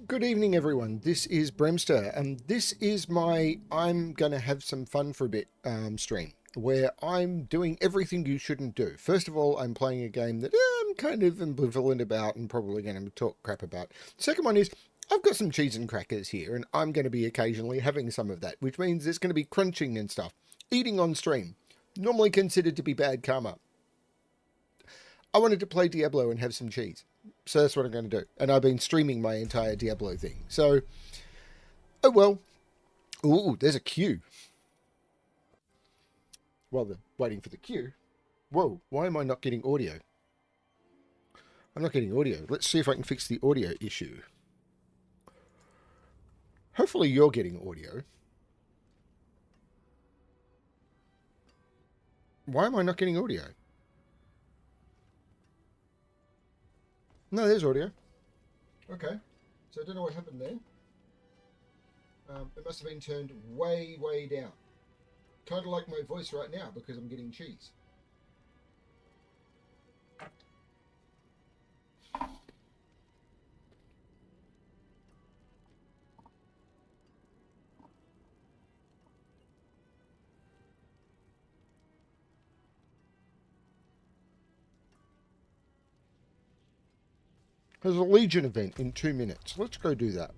Good evening, everyone. This is BremSter, and this is my I'm going to have some fun for a bit stream, where I'm doing everything you shouldn't do. First of all, I'm playing a game that I'm kind of ambivalent about and probably going to talk crap about. Second one is I've got some cheese and crackers here, and I'm going to be occasionally having some of that, which means there's going to be crunching and stuff. Eating on stream, normally considered to be bad karma. I wanted to play Diablo and have some cheese. So that's what I'm going to do. And I've been streaming my entire Diablo thing. So, oh well. Ooh, there's a queue. While they're waiting for the queue. Whoa, why am I not getting audio? I'm not getting audio. Let's see if I can fix the audio issue. Hopefully you're getting audio. Why am I not getting audio? No, there's audio. Okay. So I don't know what happened there. It must have been turned way, way down. Kind of like my voice right now because I'm getting cheese. There's a Legion event in 2 minutes. Let's go do that.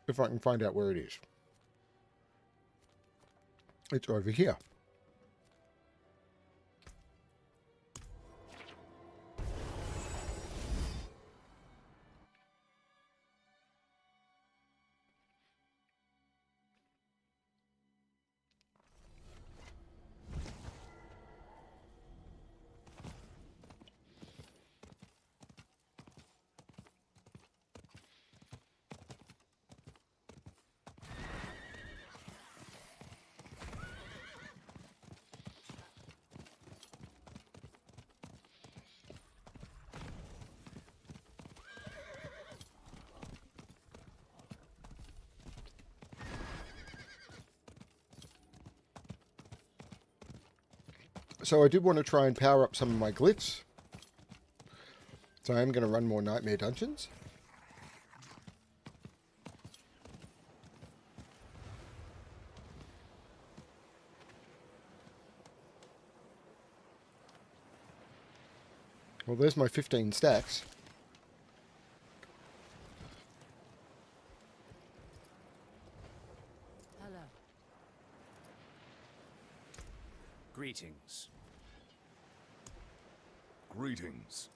If I can find out where it is. It's over here. So I did want to try and power up some of my glyphs. So I am going to run more Nightmare Dungeons. Well, there's my 15 stacks. Hello. Greetings. Greetings.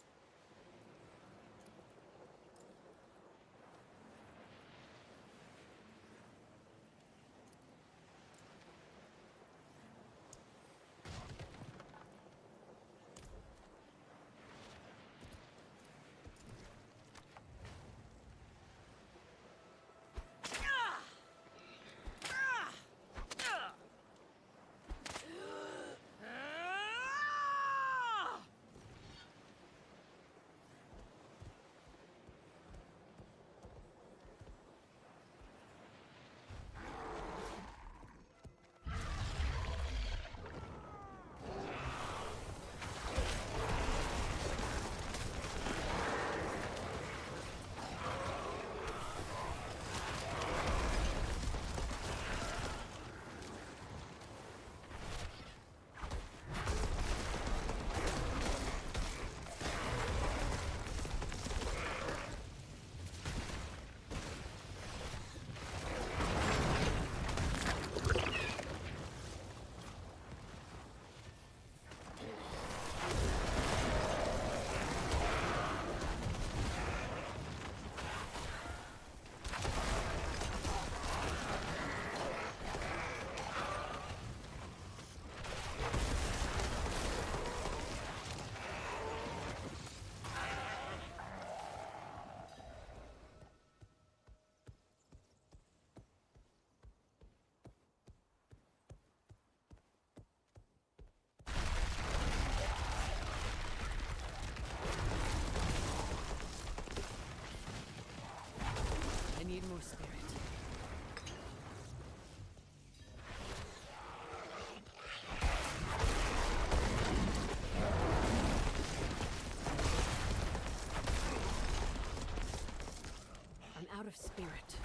spirit.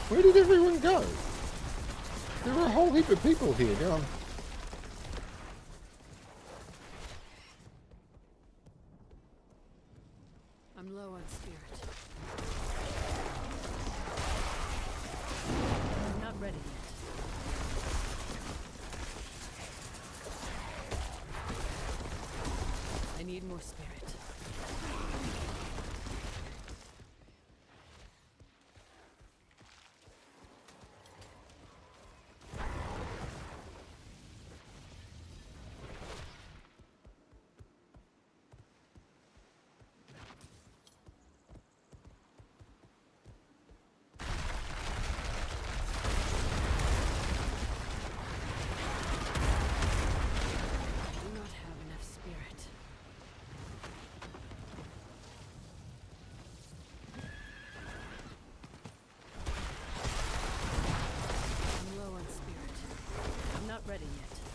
Where did everyone go? There were a whole heap of people here. Now I'm low on spirit. I'm not ready yet. I need more spirit. Ready yet.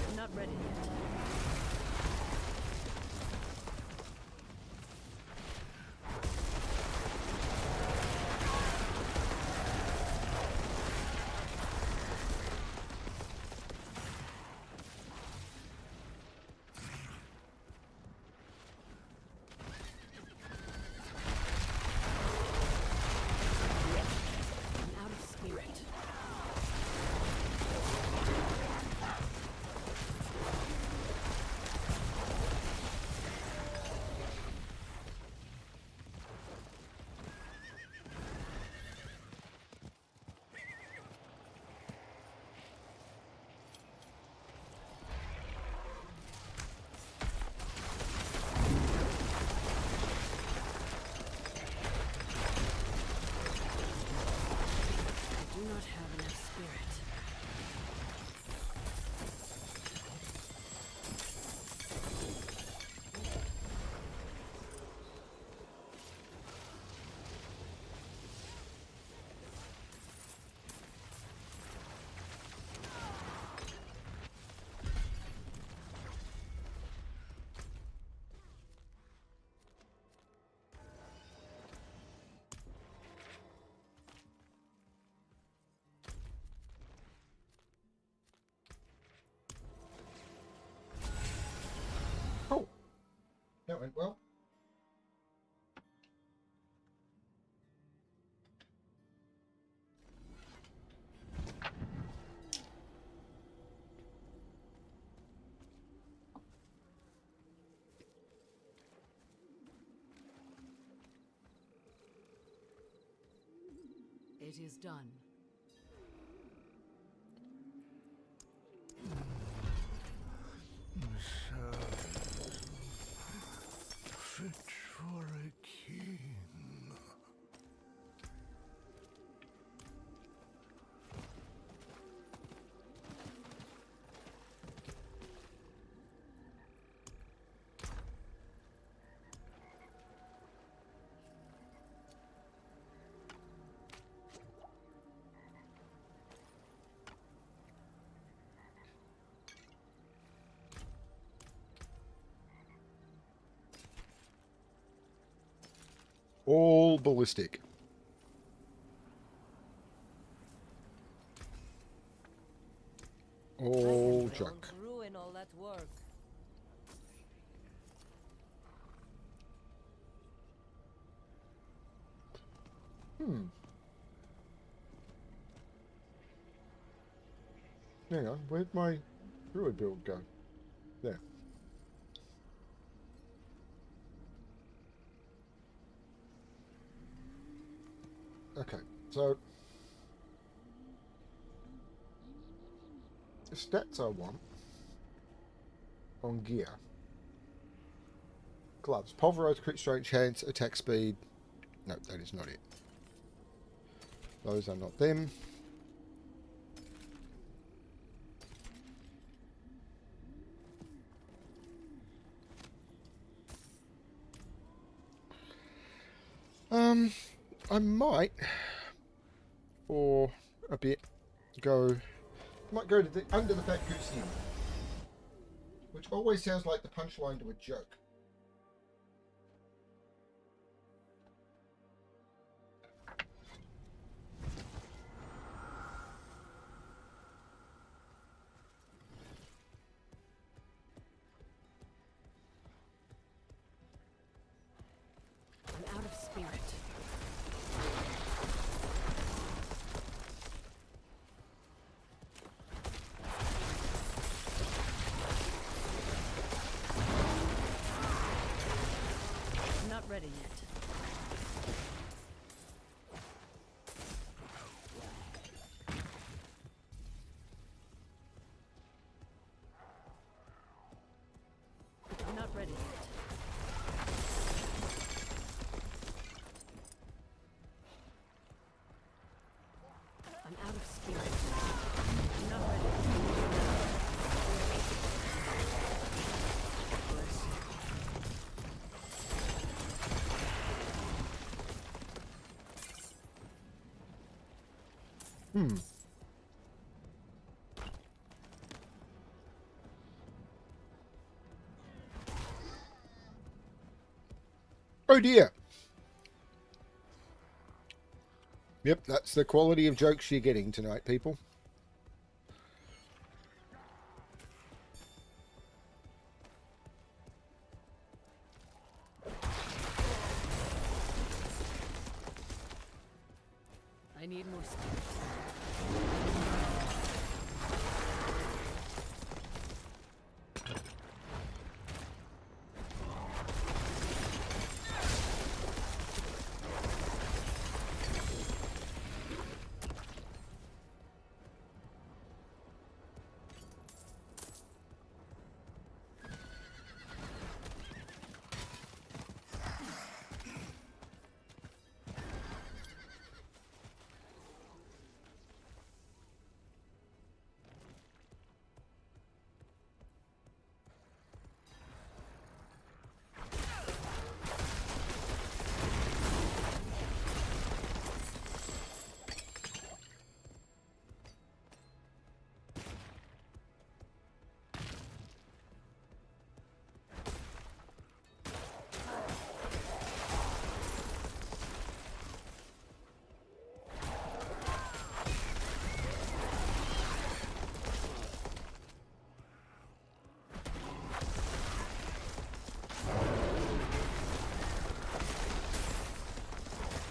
I'm not ready yet. I'm out of spirit. I do not have enough spirit. oh, that went well. It is done. Fit for a king. All ballistic. All junk. Ruin all that work. Hang on, where'd my Druid build go? There. Okay, so the stats I want on gear. Gloves. Pulverize, crit strength, chance, attack speed. No, that is not it. Those are not them. I might, for a bit, might go to the under the fat goose hill, which always sounds like the punchline to a joke. I'm out of spirit. I'm not ready yet. I'm not ready yet. I'm out of spirit. I'm not ready. Oh dear. Yep, that's the quality of jokes you're getting tonight, people. I need more spirit.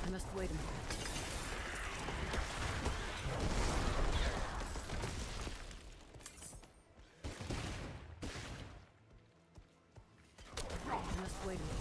I must wait a moment. I must wait a moment.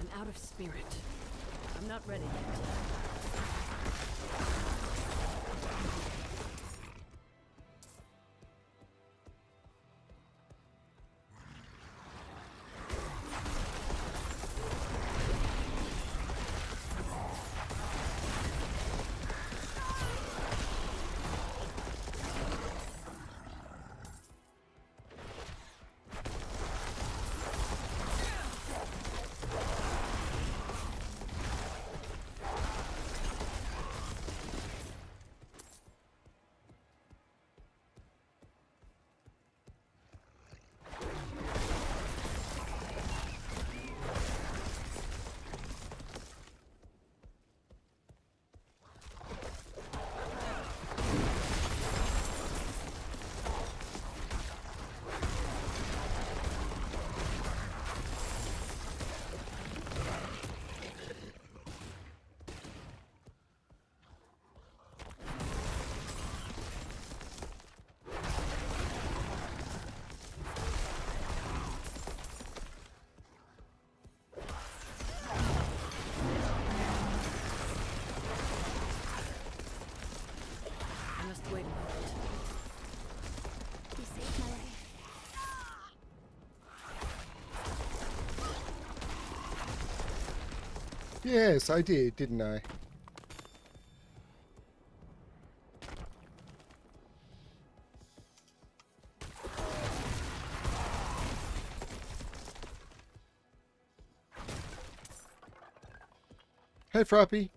I'm out of spirit. I'm not ready yet. must wait a moment. You saved my life. Yes, I did, didn't I? Hey, Frappy.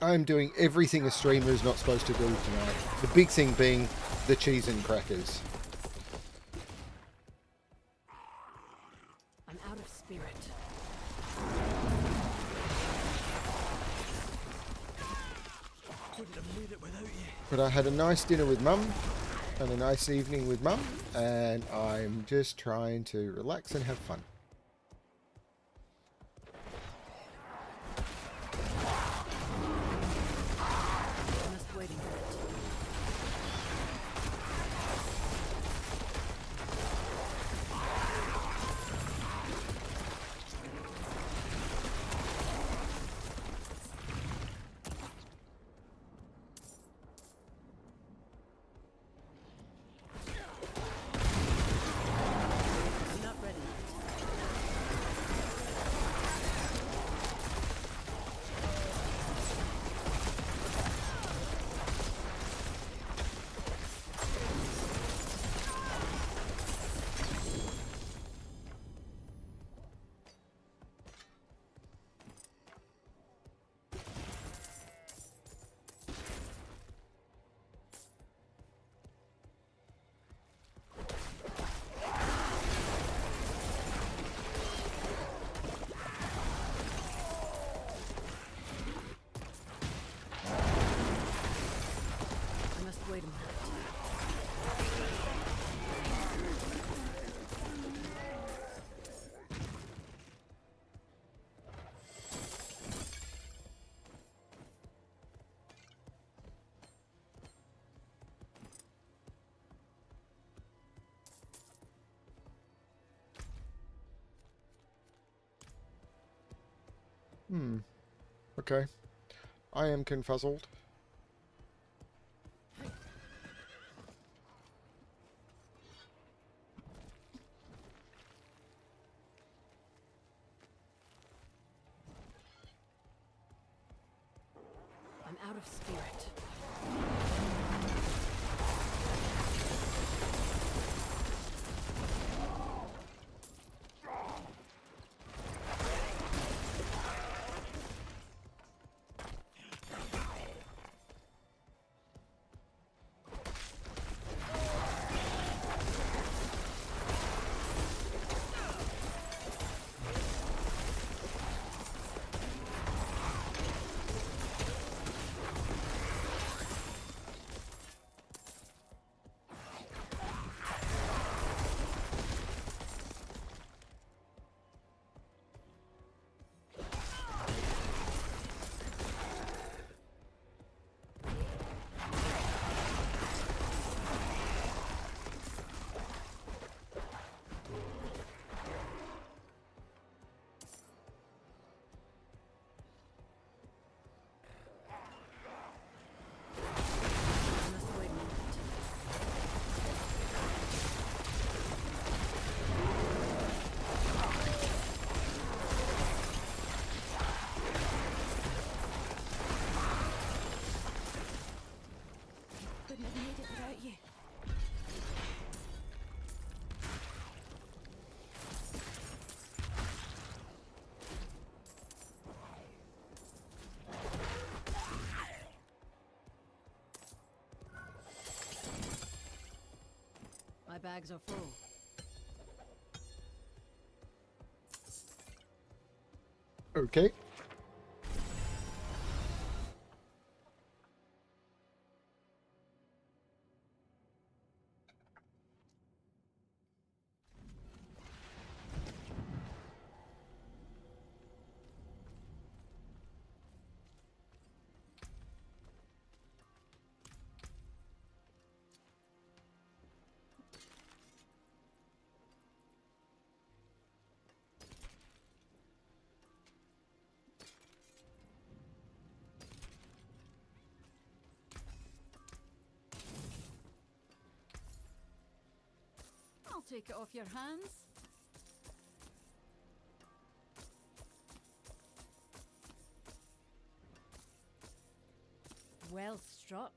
I am doing everything a streamer is not supposed to do tonight. The big thing being the cheese and crackers. I'm out of spirit. Wouldn't have made it without you. But I had a nice dinner with Mum and a nice evening with Mum, and I'm just trying to relax and have fun. I must wait a minute. I'm not ready yet. I must wait a minute. Okay. I am confuzzled. I'm out of spirit. I must wait a minute. Couldn't have made it without you. My bags are full. Okay. take it off your hands. Well struck.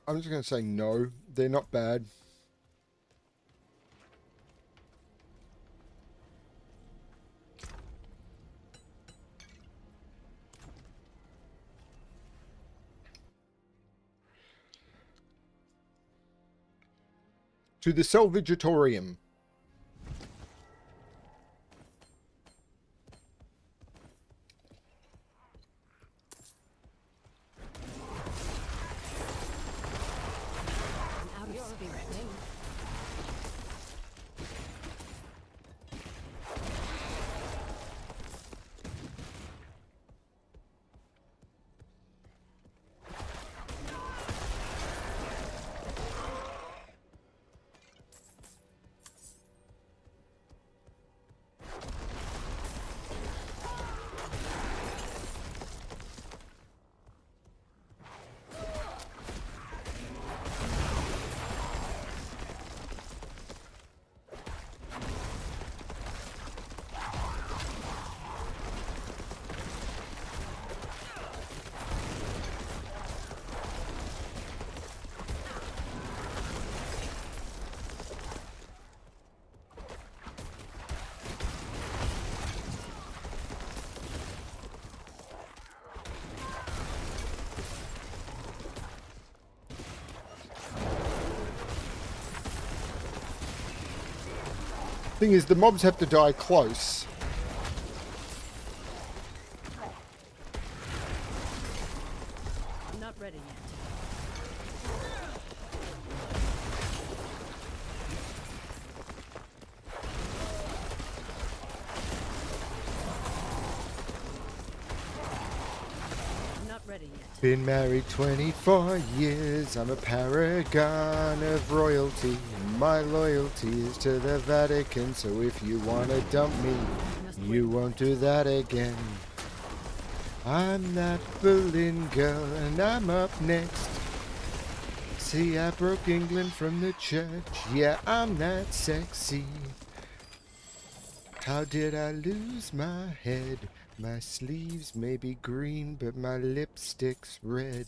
I'm just going to say no. They're not bad. To the Salvageatorium. I'm out of spirit. Thing is, the mobs have to die close. I'm not ready yet. I'm not ready yet. Been married 24 years. I'm a paragon of royalty. My loyalty is to the Vatican. So if you want to dump me, you won't do that again. I'm that Berlin girl and I'm up next. See, I broke England from the church. Yeah, I'm that sexy. How did I lose my head? My sleeves may be green, but my lipstick's red.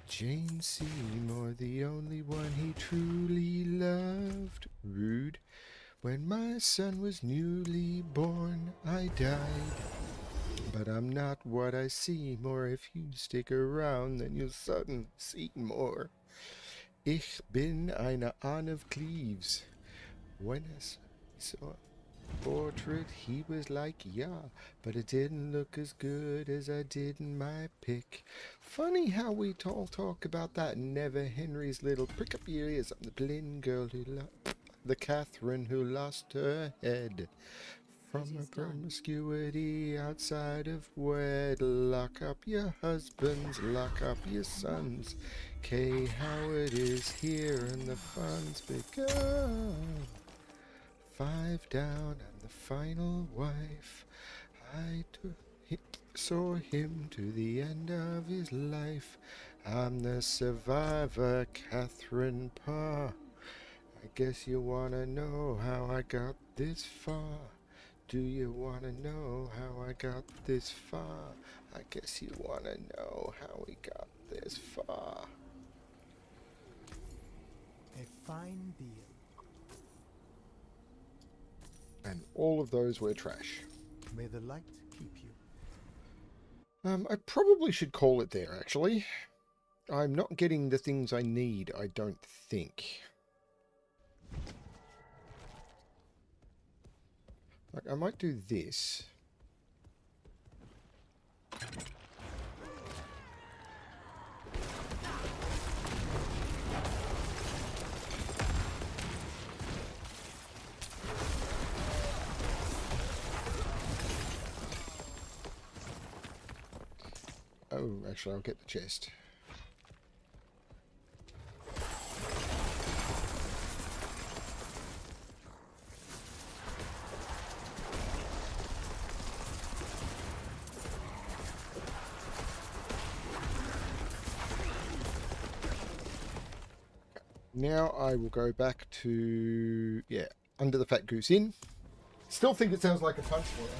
Jane Seymour, the only one he truly loved. Rude. When my son was newly born, I died. But I'm not what I see more. If you stick around, then you'll suddenly see more. Ich bin eine Anne of Cleves. When I saw a portrait, he was like, yeah, but it didn't look as good as I did in my pic. Funny how we all talk about that. Never Henry's little prick up your ears. I'm the blind girl who the Catherine who lost her head. From a promiscuity outside of wed. Lock up your husbands, lock up your sons. Kay Howard is here and the fun's begun. 5 down, I'm the final wife. I saw him to the end of his life. I'm the survivor, Catherine Parr. I guess you wanna know how I got this far. Do you wanna know how I got this far? I guess you wanna know how we got this far. A fine deal. And all of those were trash. May the light keep you. I probably should call it there, actually. I'm not getting the things I need, I don't think. Like, I might do this. Oh, actually, I'll get the chest. Now I will go back to, yeah, Under the Fat Goose Inn. Still think it sounds like a punch for them.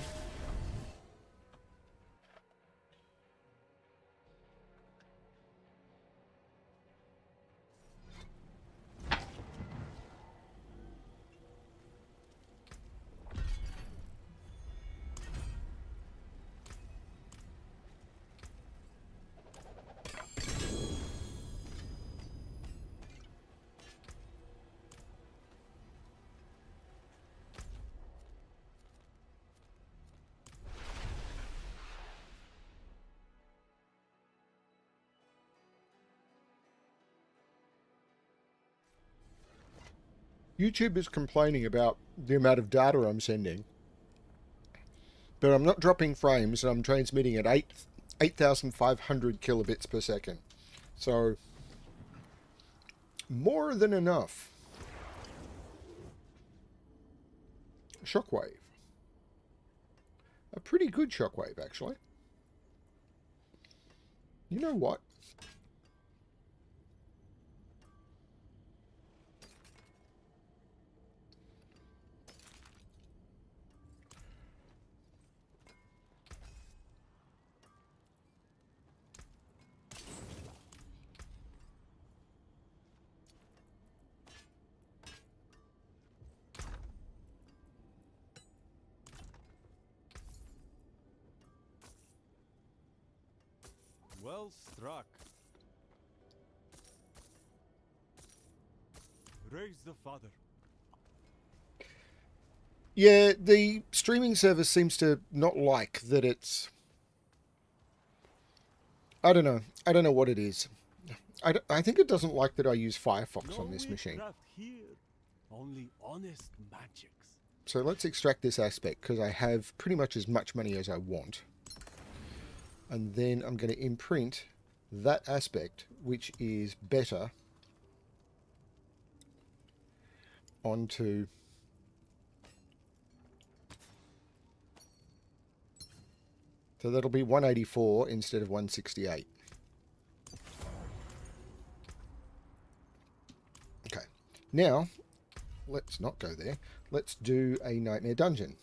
YouTube is complaining about the amount of data I'm sending, but I'm not dropping frames and I'm transmitting at 8,500 kilobits per second. So, more than enough. Shockwave. A pretty good shockwave, actually. You know what? Well struck. Raise the father. Yeah, the streaming service seems to not like that it's... I don't know. I don't know what it is. I think it doesn't like that I use Firefox on this machine. witchcraft here. Only honest magics. So let's extract this aspect, because I have pretty much as much money as I want. And then I'm going to imprint that aspect, which is better, onto... So that'll be 184 instead of 168. Okay. Now, let's not go there. Let's do a Nightmare Dungeon.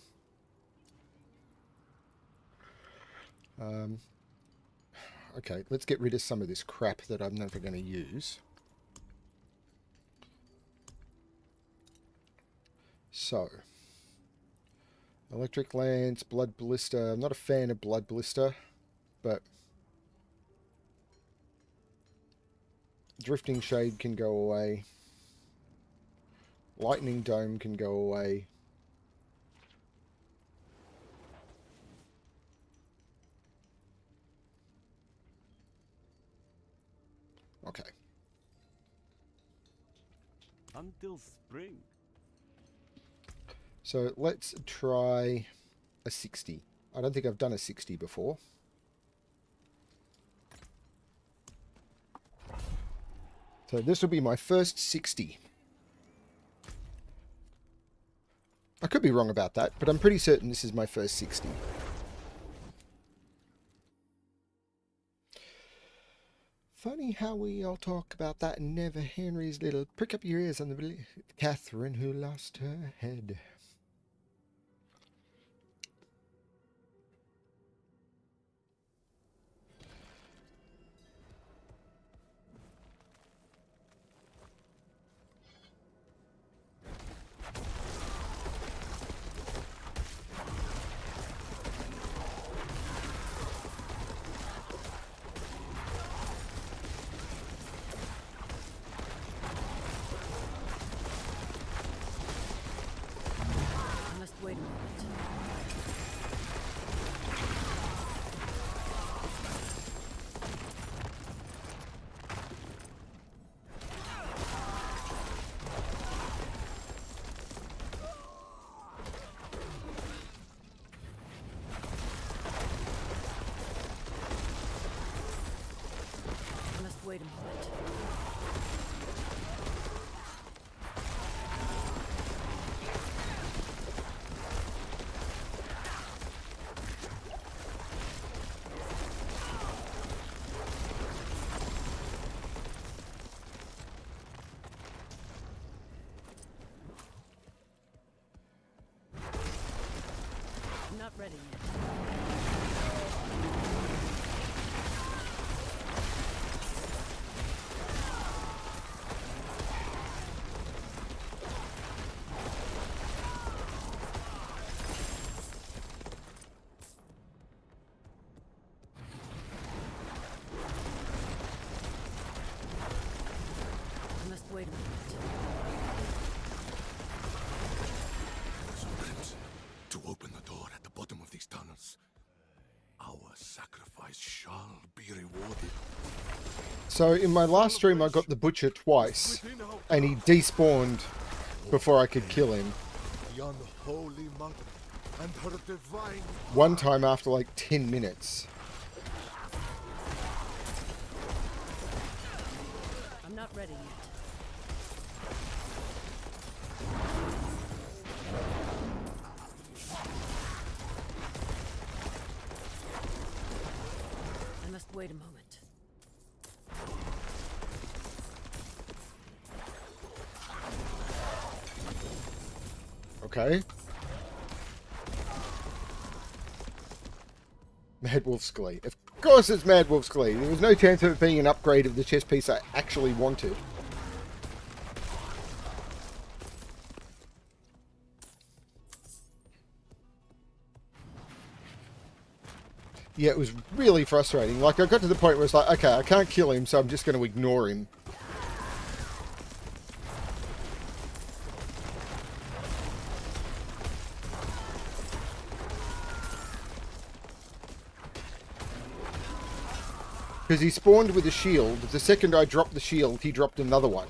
Okay, let's get rid of some of this crap that I'm never going to use. So, Electric Lance, Blood Ballista. I'm not a fan of Blood Ballista, but Drifting Shade can go away. Lightning Dome can go away. Okay. Until spring. So let's try a 60. I don't think I've done a 60 before. So this will be my first 60. I could be wrong about that, but I'm pretty certain this is my first 60. Funny how we all talk about that and never Henry's little prick up your ears on the Catherine who lost her head. not ready yet. I must wait a moment. To open the door at the bottom of these tunnels. Our sacrifice shall be rewarded. So in my last stream, I got the butcher twice, and he despawned before I could kill him. Beyond the holy mother and her divine. One time after like 10 minutes. I'm not ready yet. I must wait a moment. Okay. Mad Wolf's Glee. Of course it's Mad Wolf's Glee. There was no chance of it being an upgrade of the chess piece I actually wanted. Yeah, it was really frustrating. Like, I got to the point where it's like, okay, I can't kill him, so I'm just going to ignore him. Because he spawned with a shield. The second I dropped the shield, he dropped another one.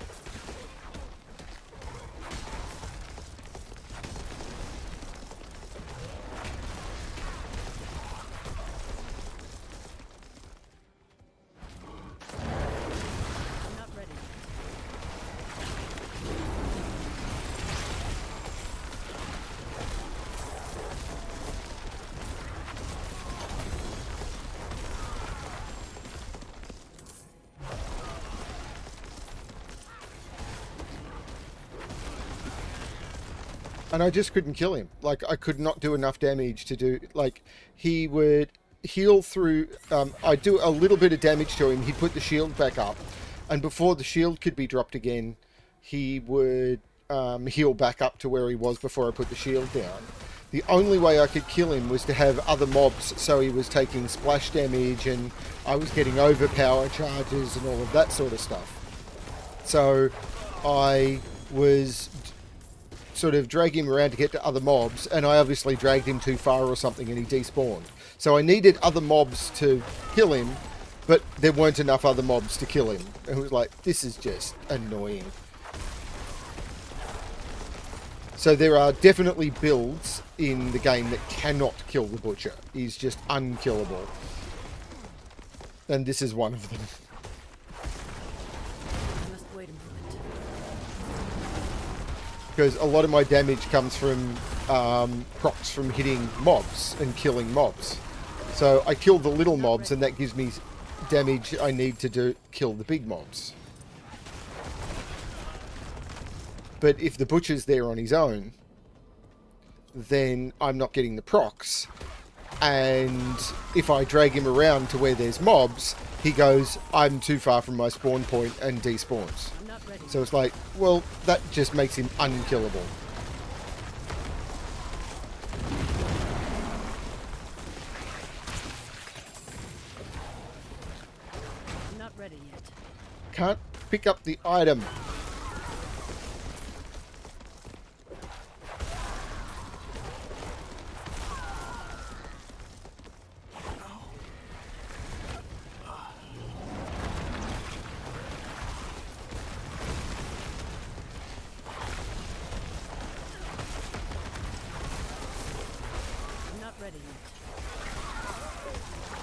I'm not ready yet. And I just couldn't kill him. Like, I could not do enough damage to do... Like, he would heal through... I'd do a little bit of damage to him. He'd put the shield back up. And before the shield could be dropped again, he would heal back up to where he was before I put the shield down. The only way I could kill him was to have other mobs, so he was taking splash damage and I was getting overpower charges and all of that sort of stuff. So I was sort of dragging him around to get to other mobs, and I obviously dragged him too far or something and he despawned. So I needed other mobs to kill him, but there weren't enough other mobs to kill him. It was like, this is just annoying. So there are definitely builds in the game that cannot kill the Butcher. He's just unkillable. And this is one of them. I must wait a moment. Because a lot of my damage comes from procs from hitting mobs and killing mobs. So I kill the little mobs and that gives me damage I need to kill the big mobs. But if the Butcher's there on his own, then I'm not getting the procs. And if I drag him around to where there's mobs, he goes, I'm too far from my spawn point, and despawns. I'm not ready. So it's like, well, that just makes him unkillable. I'm not ready yet. Can't pick up the item. I'm not ready yet.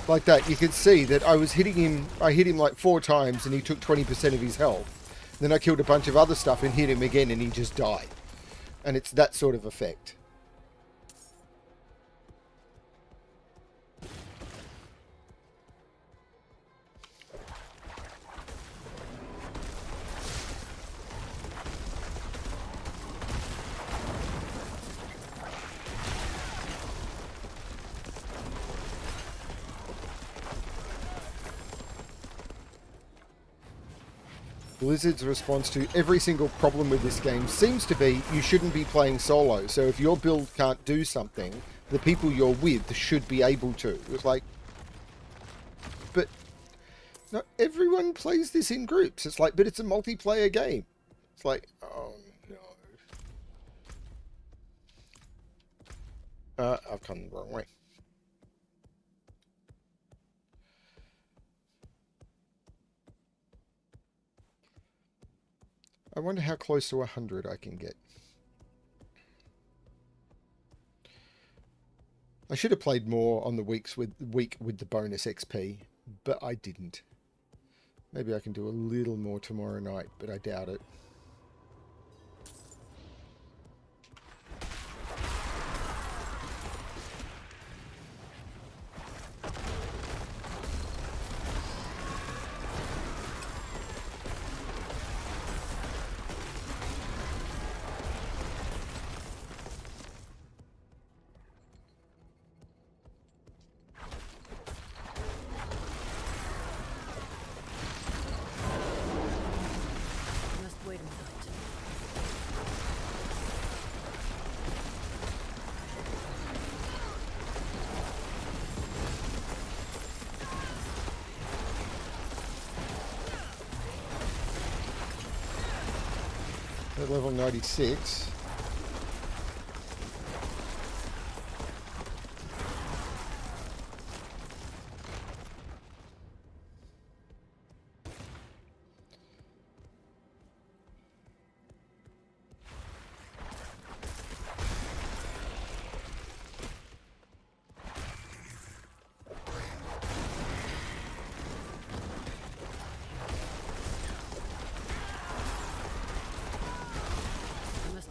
Like that, you can see that I was hitting him, I hit him like 4 times and he took 20% of his health. Then I killed a bunch of other stuff and hit him again and he just died. And it's that sort of effect. Blizzard's response to every single problem with this game seems to be you shouldn't be playing solo. So if your build can't do something, the people you're with should be able to. It's like, but not everyone plays this in groups. It's like, but it's a multiplayer game. It's like, oh no. I've come the wrong way. I wonder how close to 100 I can get. I should have played more on the week with the bonus XP, but I didn't. Maybe I can do a little more tomorrow night, but I doubt it. At level 96.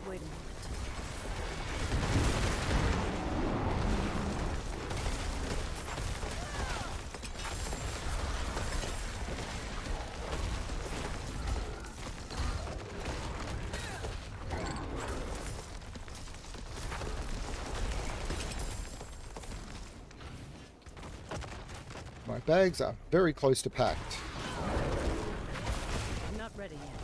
Wait a moment. My bags are very close to packed. I'm not ready yet.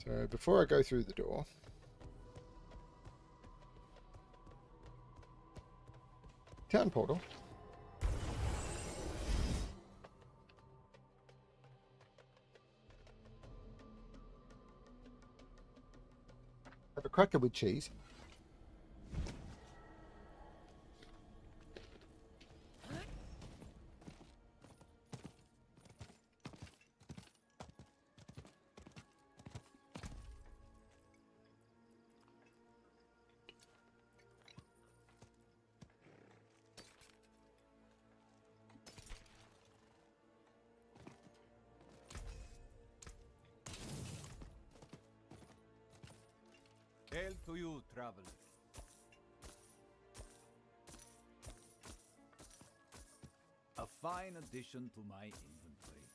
So before I go through the door, town portal. Have a cracker with cheese. Hail to you, traveler. A fine addition to my inventory.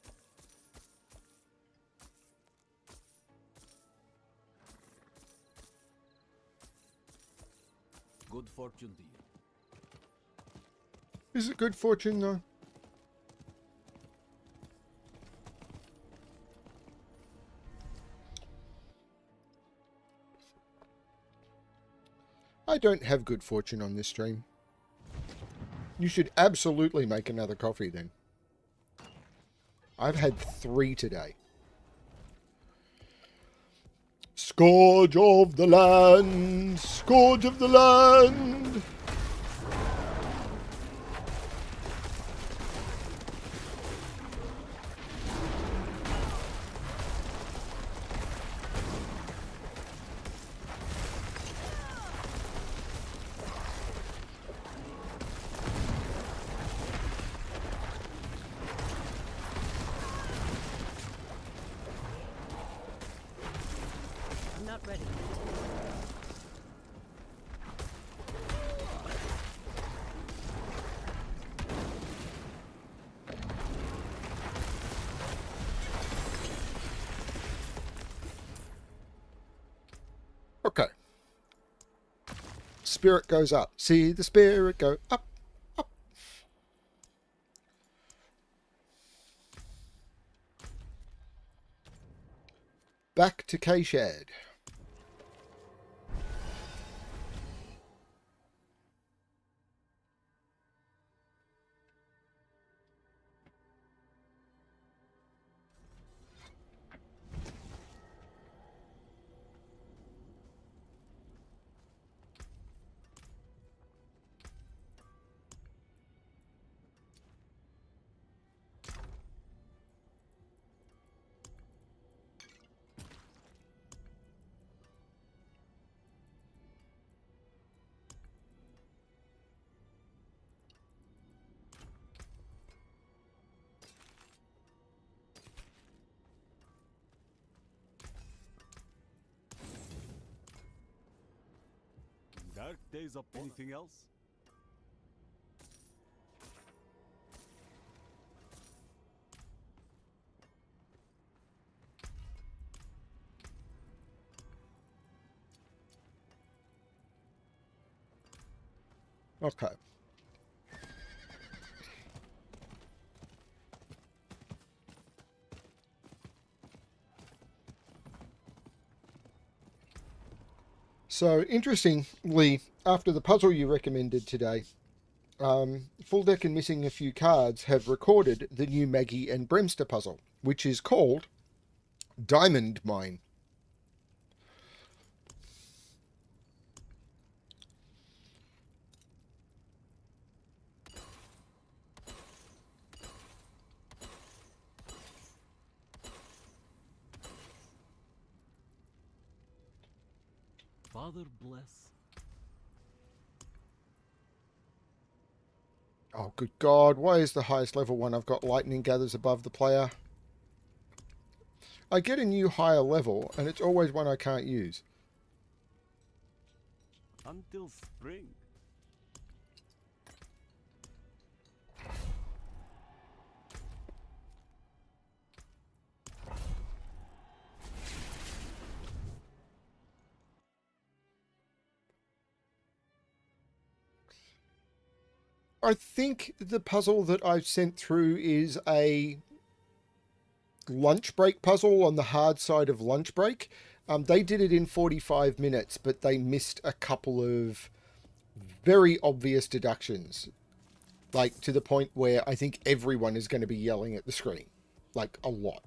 Good fortune to you. Is it good fortune though? I don't have good fortune on this stream. You should absolutely make another coffee then. I've had 3 today. Scourge of the land! Scourge of the land! not ready. Okay. Spirit goes up. See the spirit go up, up. Back to K-Shed. Dark days upon anything else? Okay. So, interestingly, after the puzzle you recommended today, Full Deck and Missing a Few Cards have recorded the new Maggie and BremSter puzzle, which is called Diamond Mine. Father bless. Oh, good God. Why is the highest level one I've got lightning gathers above the player? I get a new higher level, and it's always one I can't use. Until spring. I think the puzzle that I've sent through is a lunch break puzzle on the hard side of lunch break. They did it in 45 minutes, but they missed a couple of very obvious deductions. Like, to the point where I think everyone is going to be yelling at the screen. Like, a lot.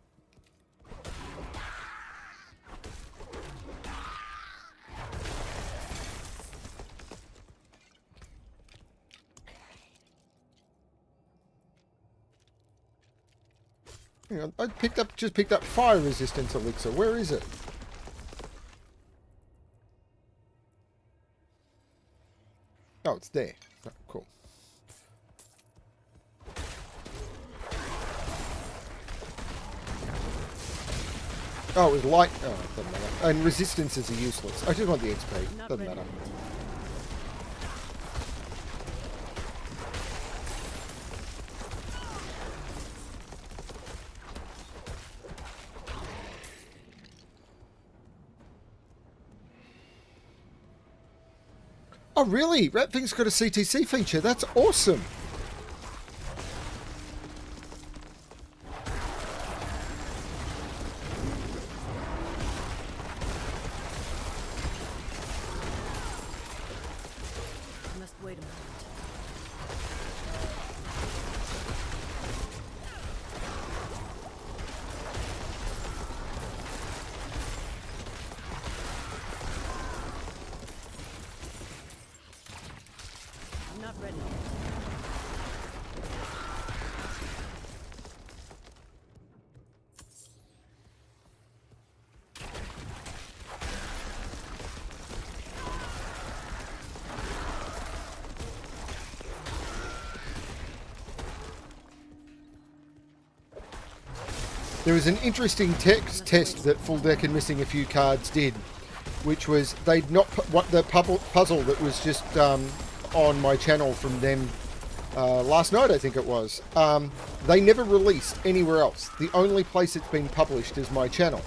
Hang on, I just picked up fire resistance elixir. Where is it? Oh, it's there. Oh, cool. Oh, it was light. Oh, it doesn't matter. And resistances are useless. I just want the XP. Doesn't matter. Oh, really? Rat Thing's got a CTC feature. That's awesome. I must wait a moment. I'm not ready. There was an interesting text test that Full Deck and Missing a Few Cards did, which was they'd not put what the puzzle that was just on my channel from them last night, I think it was. They never released anywhere else. The only place it's been published is my channel.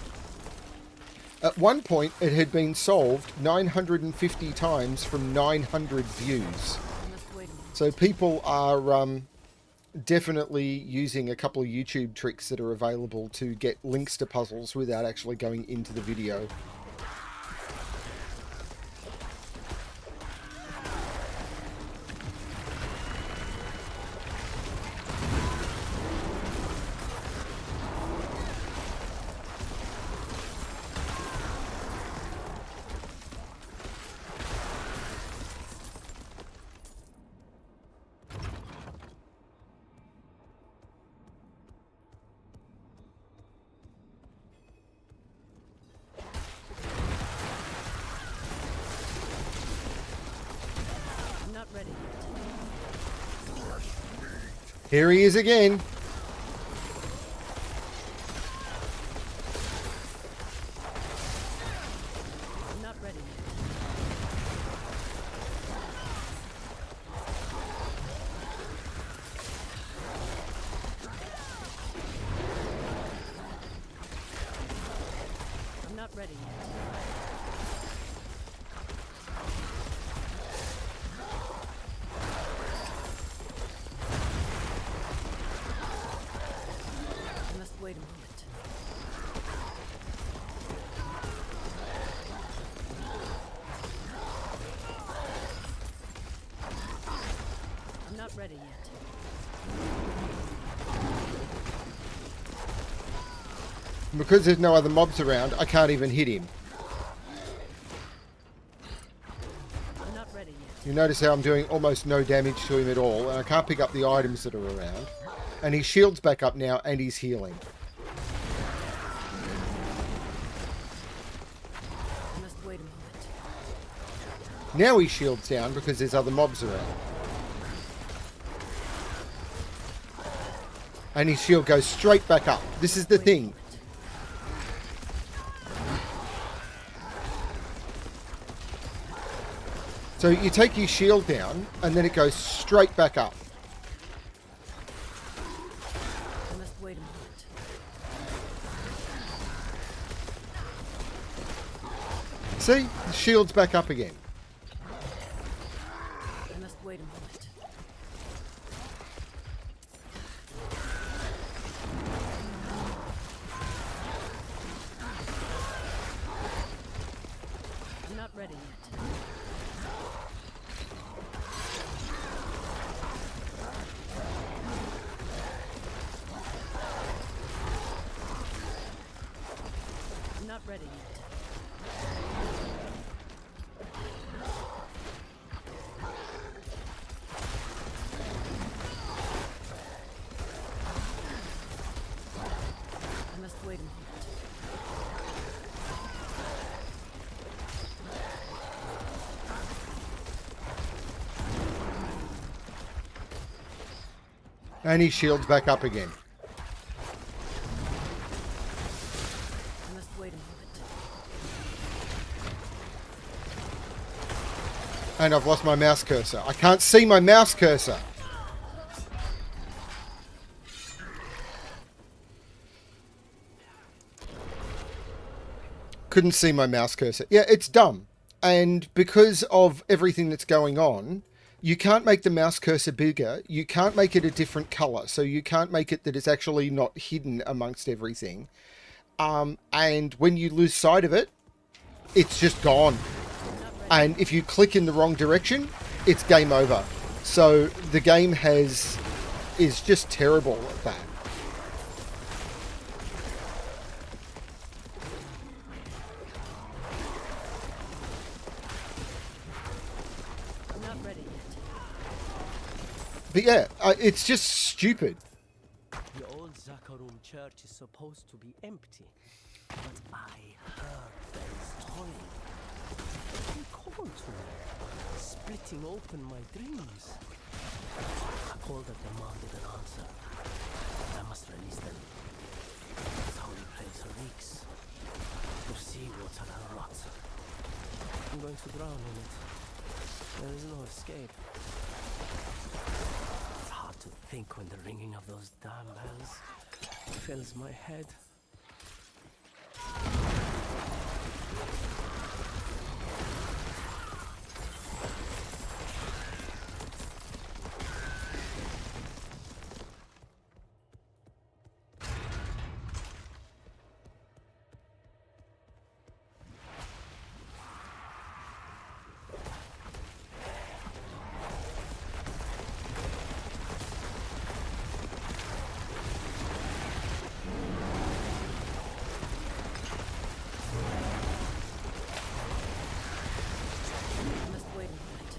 At one point, it had been solved 950 times from 900 views. I must wait a minute. So people are definitely using a couple of YouTube tricks that are available to get links to puzzles without actually going into the video. I'm not ready yet. Here he is again. I'm not ready yet. I'm not ready yet. I must wait a moment. I'm not ready yet. Because there's no other mobs around, I can't even hit him. I'm not ready yet. You notice how I'm doing almost no damage to him at all, and I can't pick up the items that are around. And his shield's back up now, and he's healing. I must wait a moment. Now his shield's down because there's other mobs around. And his shield goes straight back up. This is the thing. So you take your shield down, and then it goes straight back up. I must wait a moment. See? The shield's back up again. I must wait a moment. I'm not ready yet. I'm not ready yet. I must wait a moment. And his shield's back up again. I must wait a moment. And I've lost my mouse cursor. I can't see my mouse cursor. Couldn't see my mouse cursor. Yeah, it's dumb. And because of everything that's going on, you can't make the mouse cursor bigger. You can't make it a different color. So you can't make it that it's actually not hidden amongst everything. And when you lose sight of it, it's just gone. And if you click in the wrong direction, it's game over. So the game is just terrible at that. I'm not ready yet. But yeah, it's just stupid. The old Zakharum church is supposed to be empty, but I heard there is toiling. They called to me, splitting open my dreams. A call that demanded an answer. I must release them. This holy place reeks. To see water and rot. I'm going to drown in it. There is no escape. It's hard to think when the ringing of those damn bells fills my head. I must wait a moment.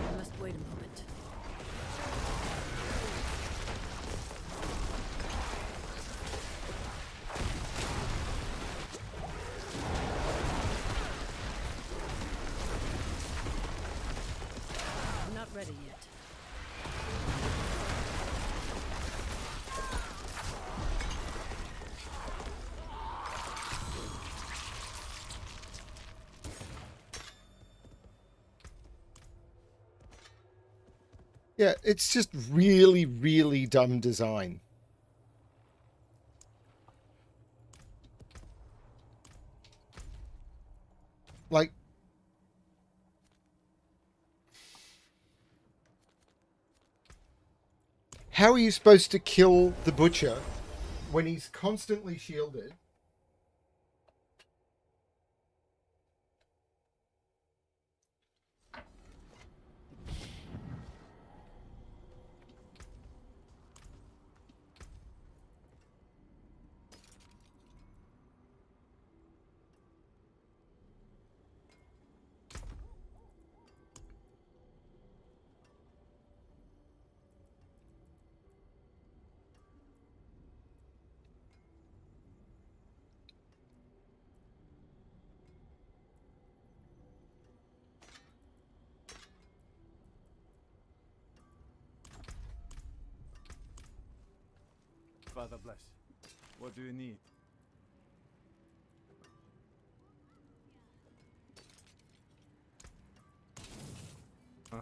I must wait a moment. I'm not ready yet. Yeah, it's just really, really dumb design. Like, how are you supposed to kill the butcher when he's constantly shielded? Father bless. What do you need? Huh?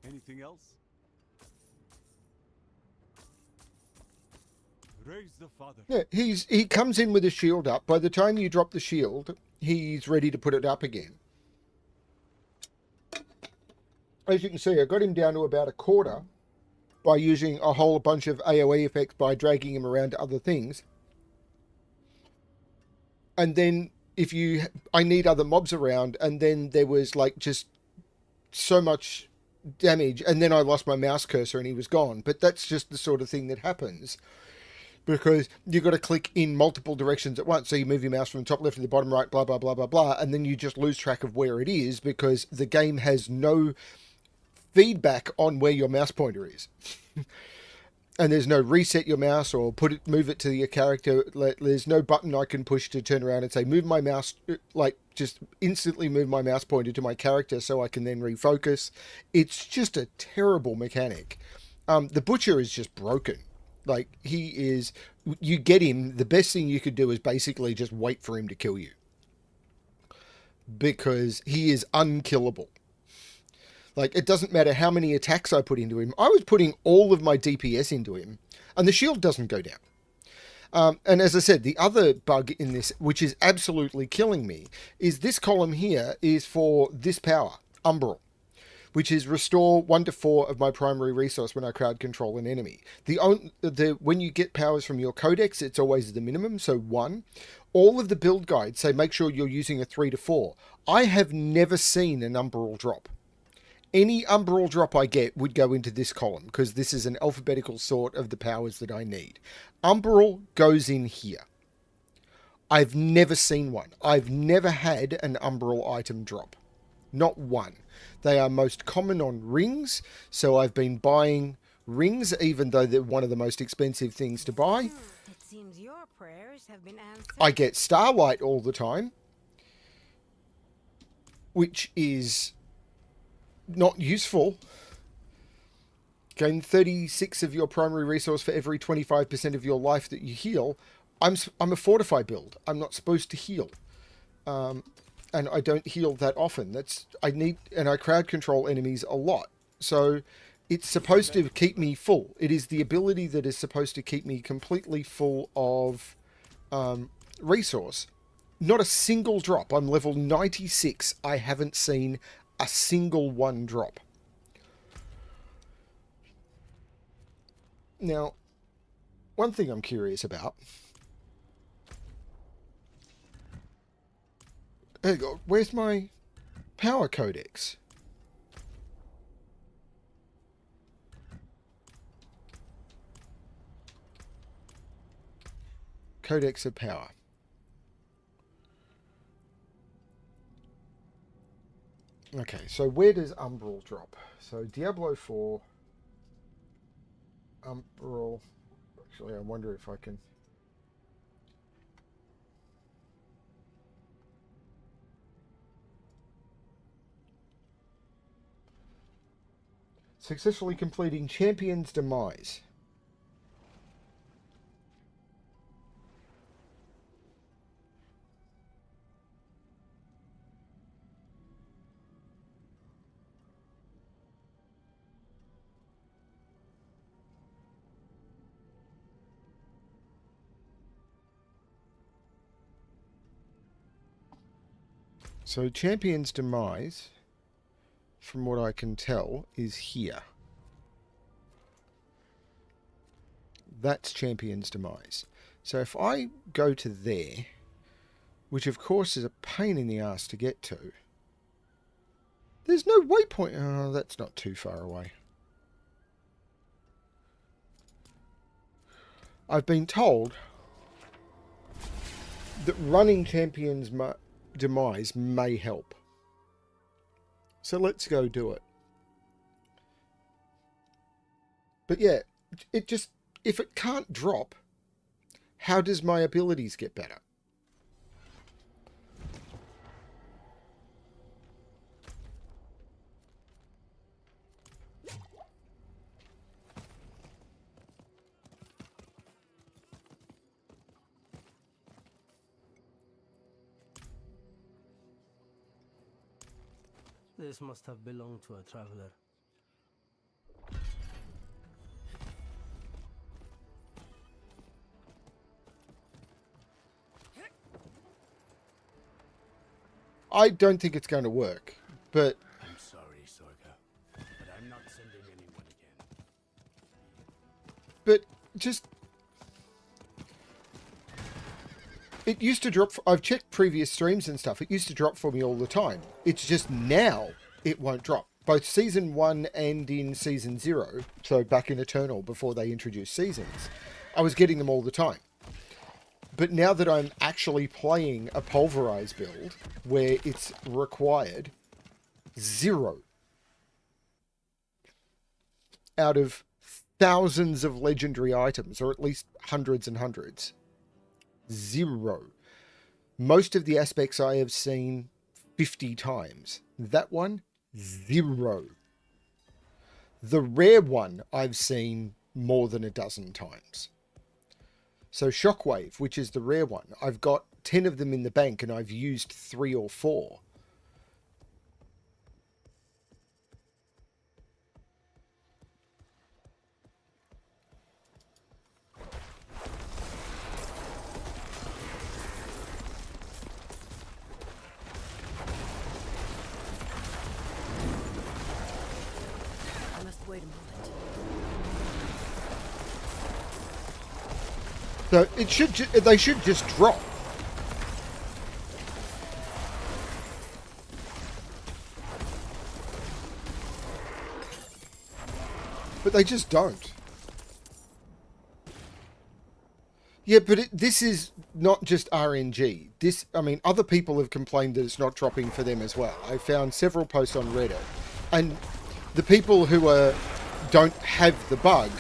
Anything else? Raise the father. Yeah, he comes in with a shield up. By the time you drop the shield, he's ready to put it up again. As you can see, I got him down to about a quarter by using a whole bunch of AoE effects by dragging him around to other things. And then I need other mobs around, and then there was like just so much damage, and then I lost my mouse cursor and he was gone. But that's just the sort of thing that happens, because you've got to click in multiple directions at once. So you move your mouse from the top left to the bottom right, blah, blah, blah, blah, blah, and then you just lose track of where it is because the game has no feedback on where your mouse pointer is. And there's no reset your mouse or move it to your character. There's no button I can push to turn around and say, move my mouse, like just instantly move my mouse pointer to my character so I can then refocus. It's just a terrible mechanic. The butcher is just broken. Like, you get him, the best thing you could do is basically just wait for him to kill you. Because he is unkillable. Like, it doesn't matter how many attacks I put into him. I was putting all of my DPS into him, and the shield doesn't go down. And as I said, the other bug in this, which is absolutely killing me, is this column here is for this power, Umbral, which is restore 1 to 4 of my primary resource when I crowd control an enemy. When you get powers from your codex, it's always the minimum, so 1. All of the build guides say make sure you're using a 3 to 4. I have never seen an Umbral drop. Any Umbral drop I get would go into this column, because this is an alphabetical sort of the powers that I need. Umbral goes in here. I've never seen one. I've never had an Umbral item drop. Not one. They are most common on rings, so I've been buying rings, even though they're one of the most expensive things to buy. It seems your prayers have been answered. I get Starlight all the time, which is not useful. Gain 36 of your primary resource for every 25% of your life that you heal. I'm a fortify build. I'm not supposed to heal. And I don't heal that often. And I crowd control enemies a lot. So it's supposed to keep me full. It is the ability that is supposed to keep me completely full of resource. Not a single drop. I'm level 96. I haven't seen a single one drop. Now, one thing I'm curious about. There you go. Where's my power codex? Codex of power. Okay, so where does Umbral drop? So Diablo 4. Umbral. Actually, I wonder if I can... Successfully completing Champion's Demise. So Champion's Demise, from what I can tell, is here. That's Champion's Demise. So if I go to there, which of course is a pain in the ass to get to, there's no waypoint. Oh, that's not too far away. I've been told that running Champion's Demise may help. So let's go do it. But yeah, it just... If it can't drop, how does my abilities get better? This must have belonged to a traveler. I don't think it's going to work, but... I'm sorry, Sorga, but I'm not sending anyone again. But just... It used to drop... I've checked previous streams and stuff. It used to drop for me all the time. It's just now it won't drop. Both Season 1 and in Season 0, so back in Eternal before they introduced seasons, I was getting them all the time. But now that I'm actually playing a pulverized build, where it's required 0 out of thousands of legendary items, or at least hundreds and hundreds, 0. Most of the aspects I have seen 50 times. That one, 0. The rare one I've seen more than a dozen times. So Shockwave, which is the rare one, I've got 10 of them in the bank and I've used 3 or 4. I must wait a moment. So it should they should just drop. But they just don't. Yeah, but this is not just RNG. This, I mean, other people have complained that it's not dropping for them as well. I found several posts on Reddit, and the people who don't have the bug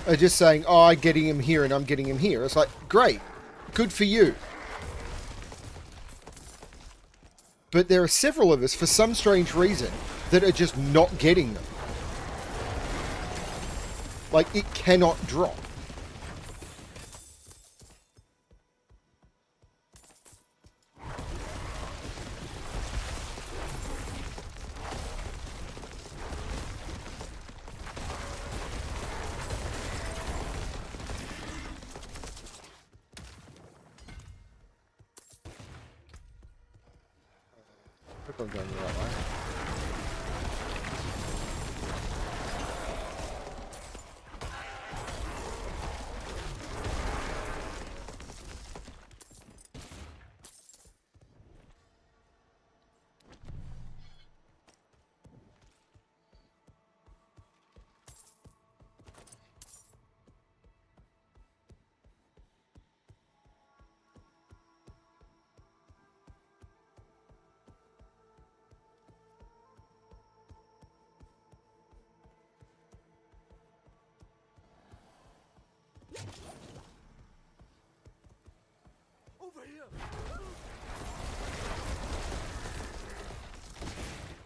are just saying, "Oh, I'm getting him here and I'm getting him here." It's like, great, good for you. But there are several of us, for some strange reason, that are just not getting them. Like, it cannot drop. Hope I'm going the right way.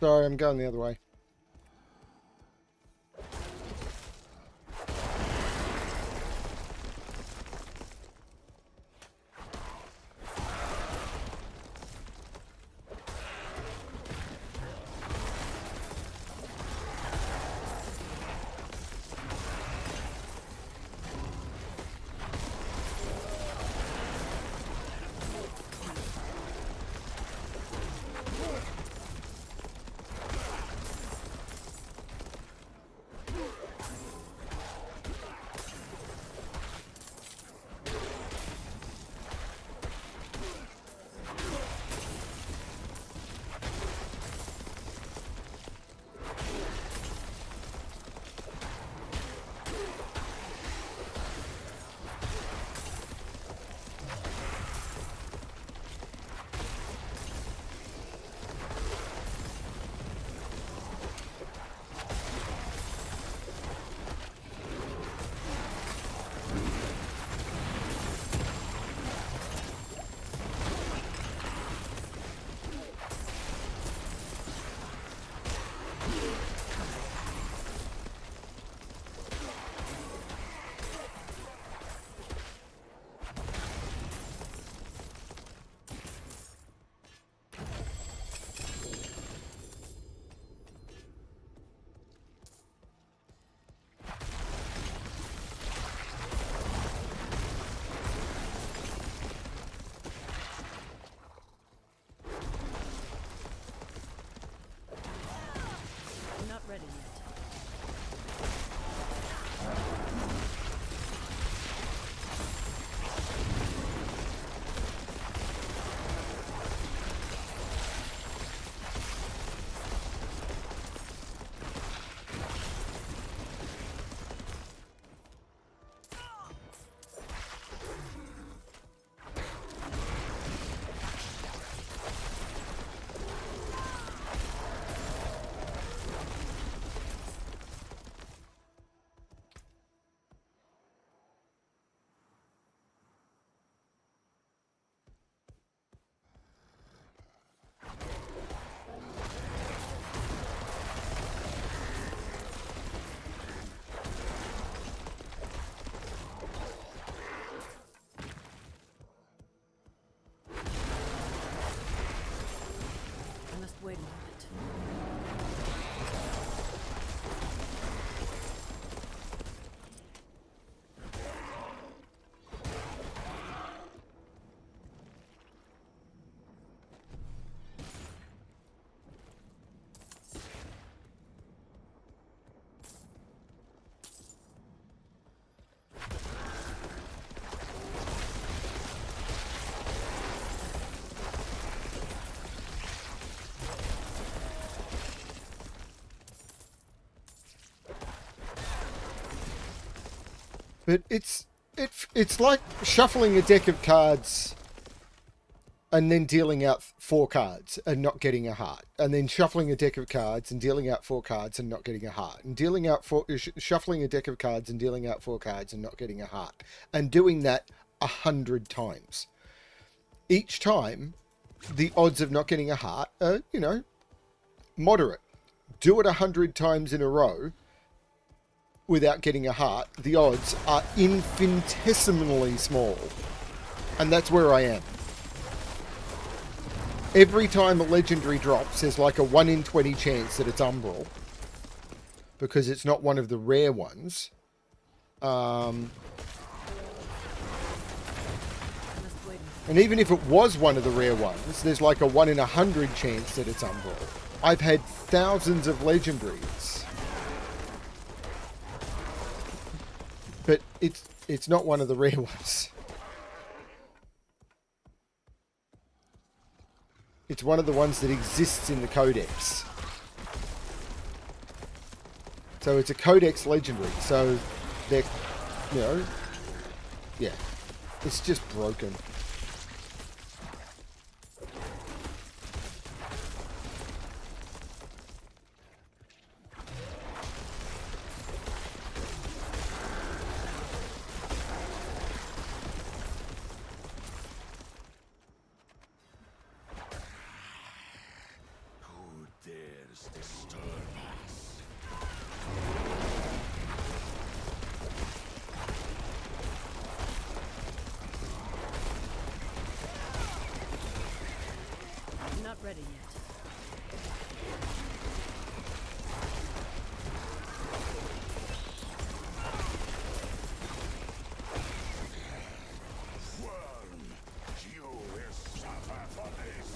Sorry, I'm going the other way. I'm not ready yet. I must wait a moment. But It's like shuffling a deck of cards and then dealing out 4 cards and not getting a heart, and then shuffling a deck of cards and dealing out 4 cards and not getting a heart, and shuffling a deck of cards and dealing out 4 cards and not getting a heart, and doing that 100 times. Each time, the odds of not getting a heart are, you know, moderate. Do it 100 times in a row without getting a heart, the odds are infinitesimally small, and that's where I am. Every time a legendary drops, there's like a 1 in 20 chance that it's Umbral, because it's not one of the rare ones. And even if it was one of the rare ones, there's like a 1 in 100 chance that it's Umbral. I've had thousands of legendaries, but it's not one of the rare ones. It's one of the ones that exists in the codex. So it's a codex legendary. So they're, you know, yeah, it's just broken. Who dares disturb us? I'm not ready yet. Worm, you will suffer for this.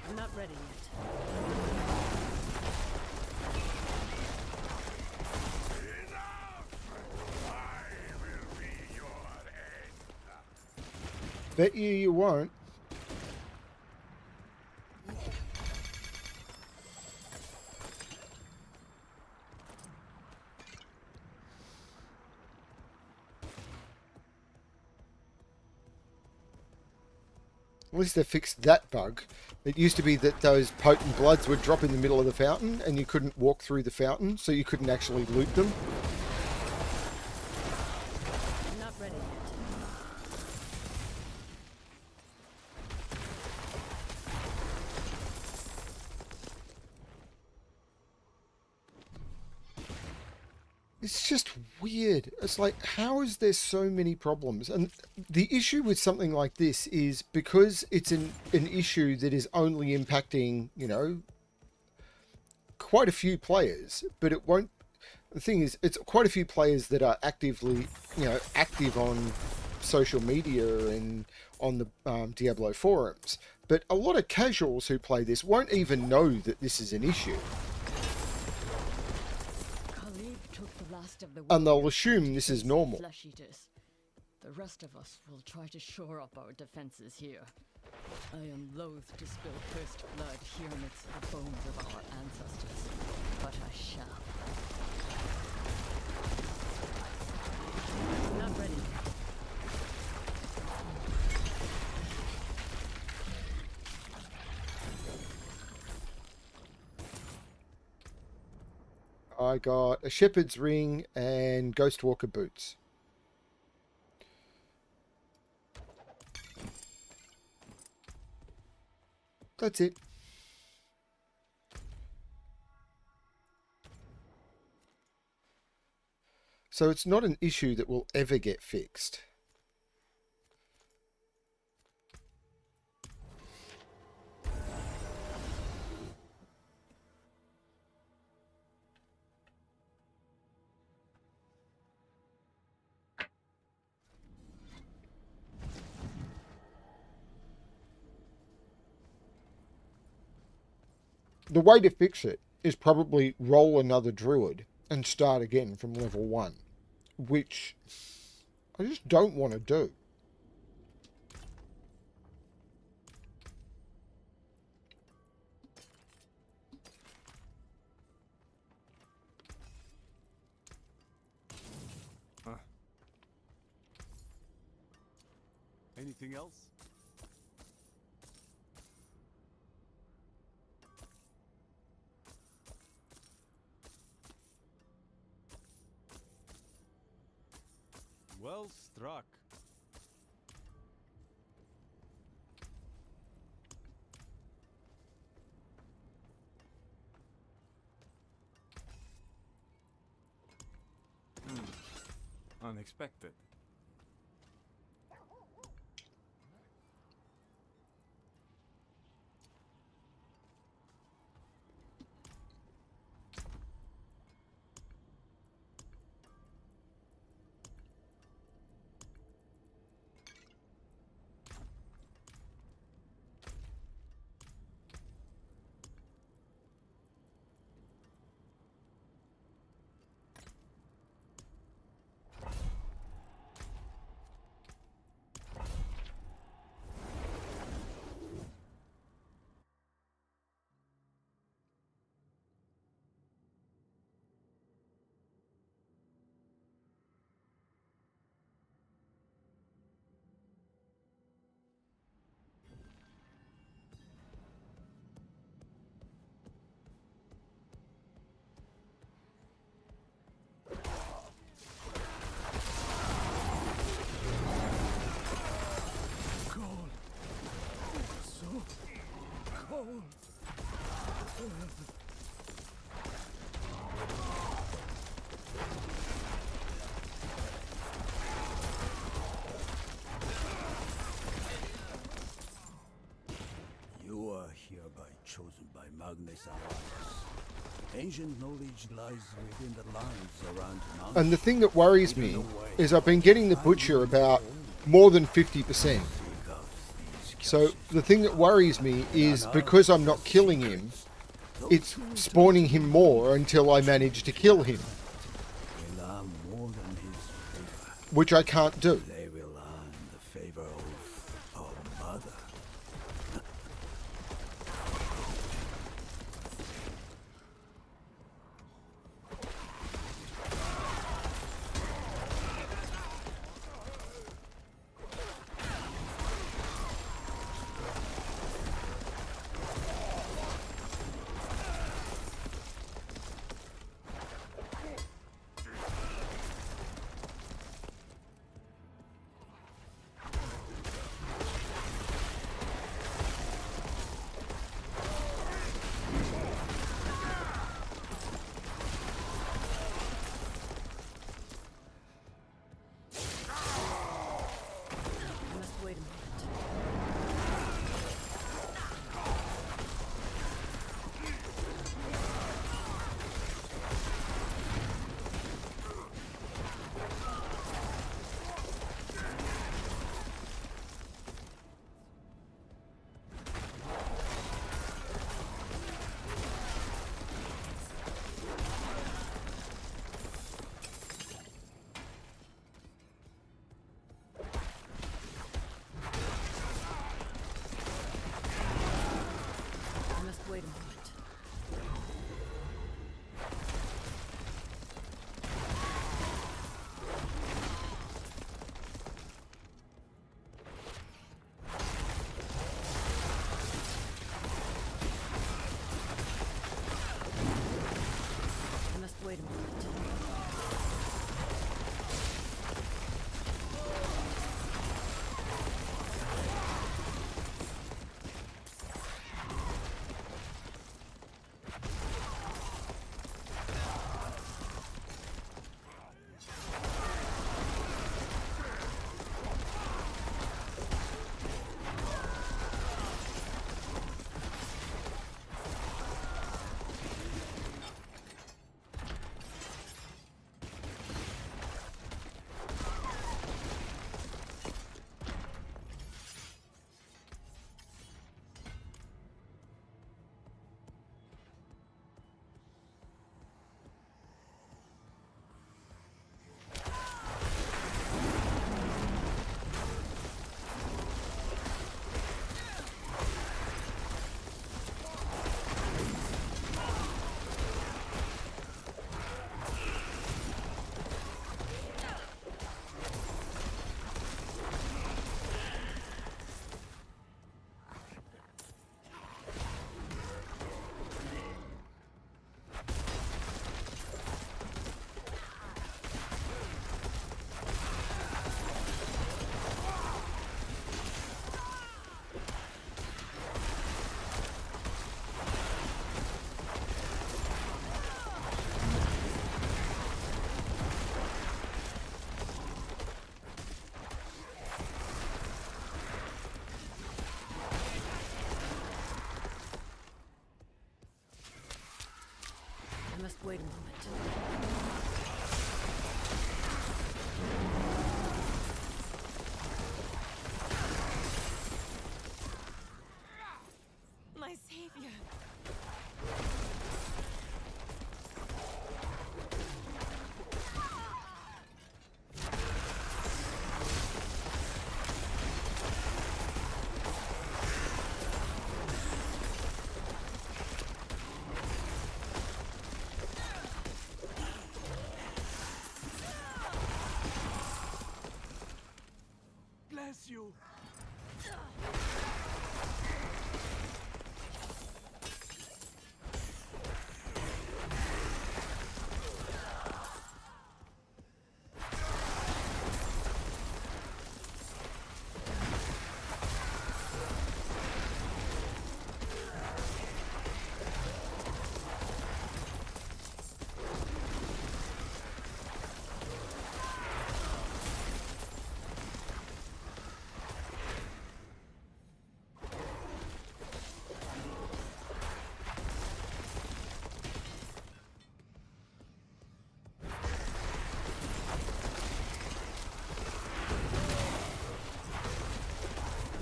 I'm not ready yet. I will be your end. Bet you won't. At least they fixed that bug. It used to be that those potent bloods would drop in the middle of the fountain and you couldn't walk through the fountain, so you couldn't actually loot them. I'm not ready yet. It's just weird. It's like, how is there so many problems? And the issue with something like this is because it's an issue that is only impacting, you know, quite a few players, but it won't. The thing is, it's quite a few players that are actively, you know, active on social media and on the Diablo forums. But a lot of casuals who play this won't even know that this is an issue. Khalid took the last of the And they'll warriors assume to this is face normal. Flesh eaters. The rest of us will try to shore up our defenses here. I am loath to spill cursed blood here amidst the bones of our ancestors, but I shall. I'm not ready yet. I got a shepherd's ring and Ghostwalker boots. That's it. So it's not an issue that will ever get fixed. The way to fix it is probably roll another Druid and start again from level 1, which I just don't want to do. Anything else? Well struck. Unexpected. You are hereby chosen by Magnus Aurelius. Ancient knowledge lies within the lines around mountains. And the thing that worries me is I've been getting the butcher about more than 50%. So the thing that worries me is because I'm not killing him, it's spawning him more until I manage to kill him, Will earn more than his favor. which I can't do. They will earn the favor of our mother. wait a moment. My savior. Bless you.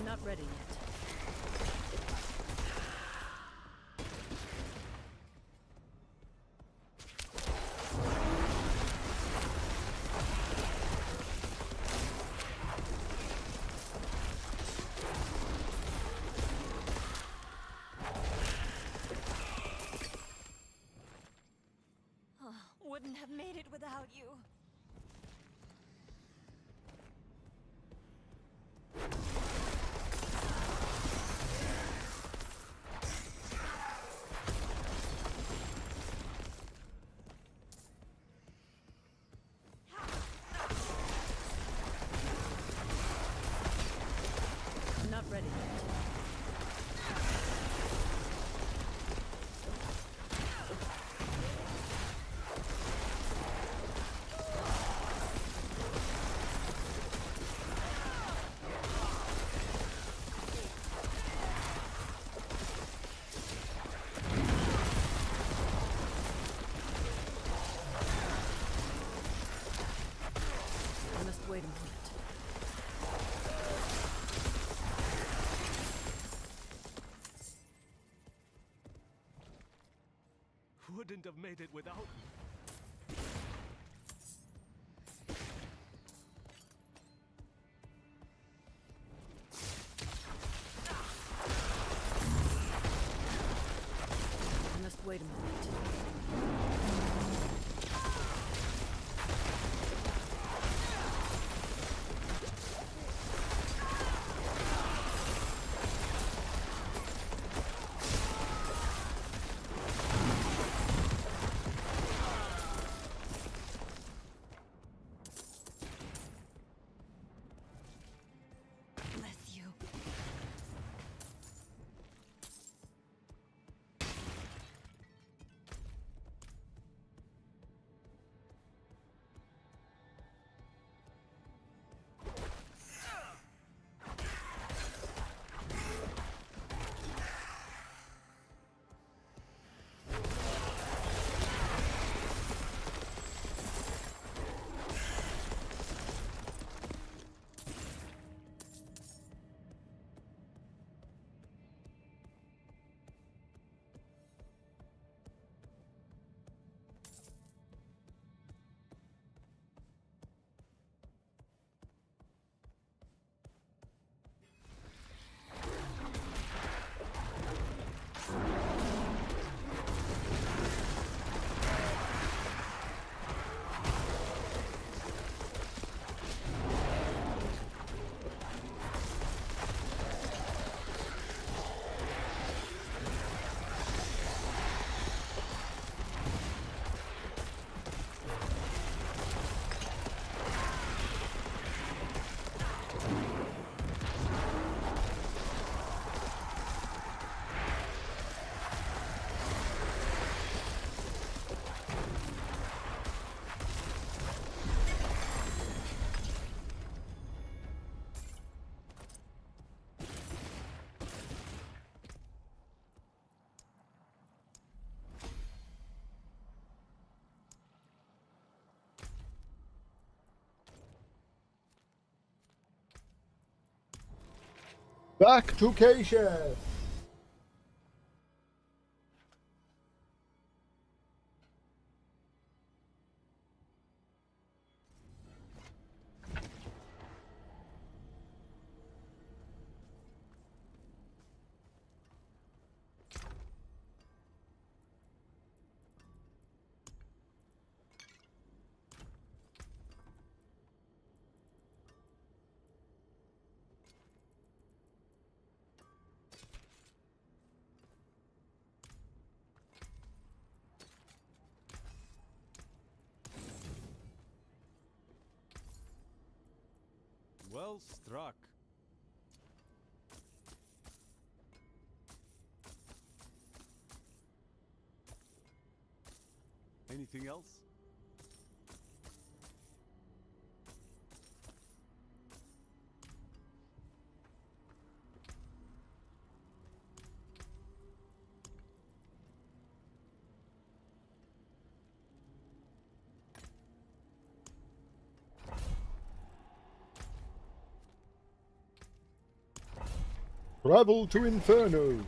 Not ready yet. Wouldn't have made it without you. Not ready yet. I must wait a moment. Wouldn't have made it without me. I must wait a moment. Back to Keisha. Well struck. Anything else? Travel to Inferno.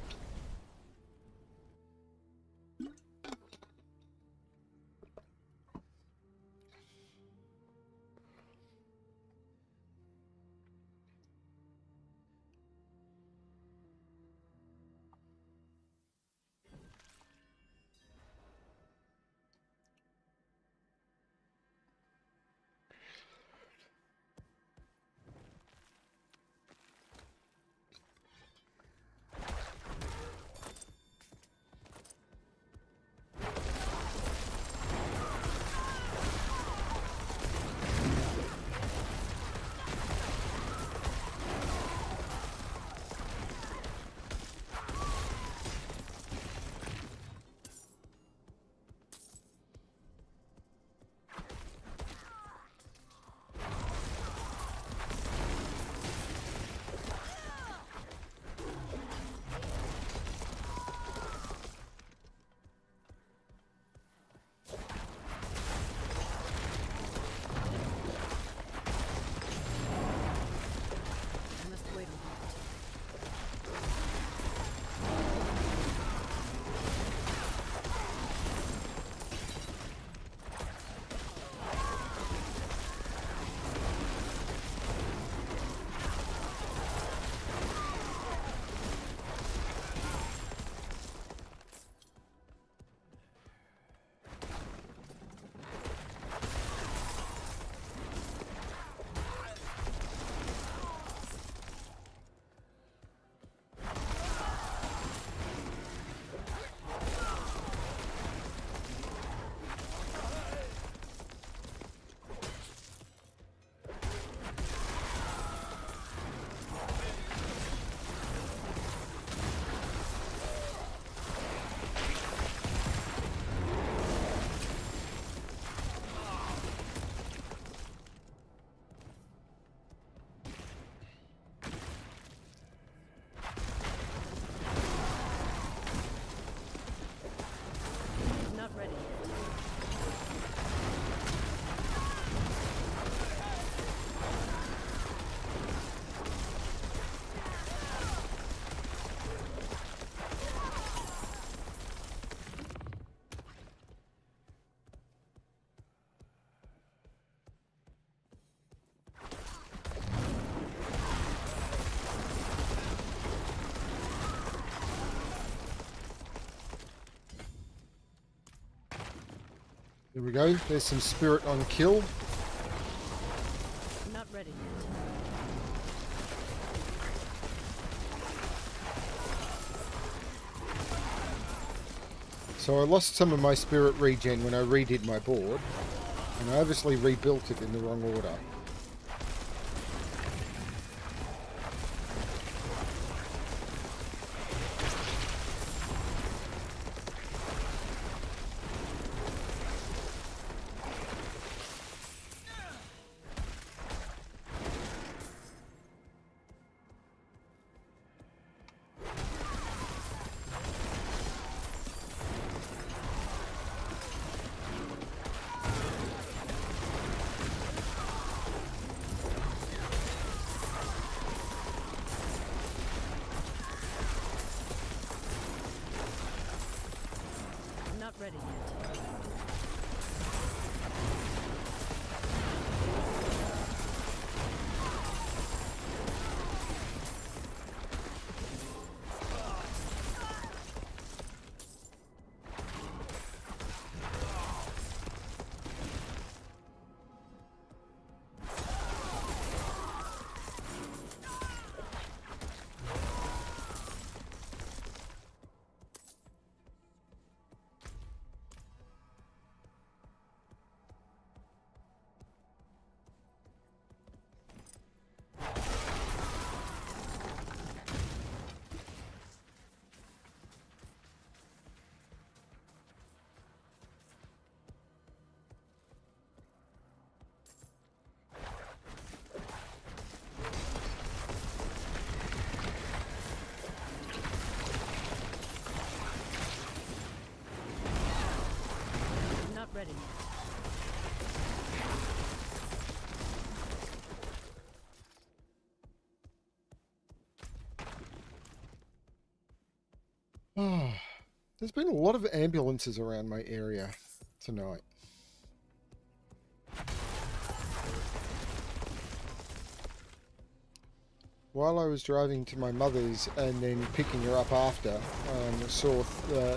I must wait a moment. Not ready yet. There we go. There's some spirit on kill. Not ready yet. So I lost some of my spirit regen when I redid my board, and I obviously rebuilt it in the wrong order. Oh, there's been a lot of ambulances around my area tonight. While I was driving to my mother's and then picking her up after,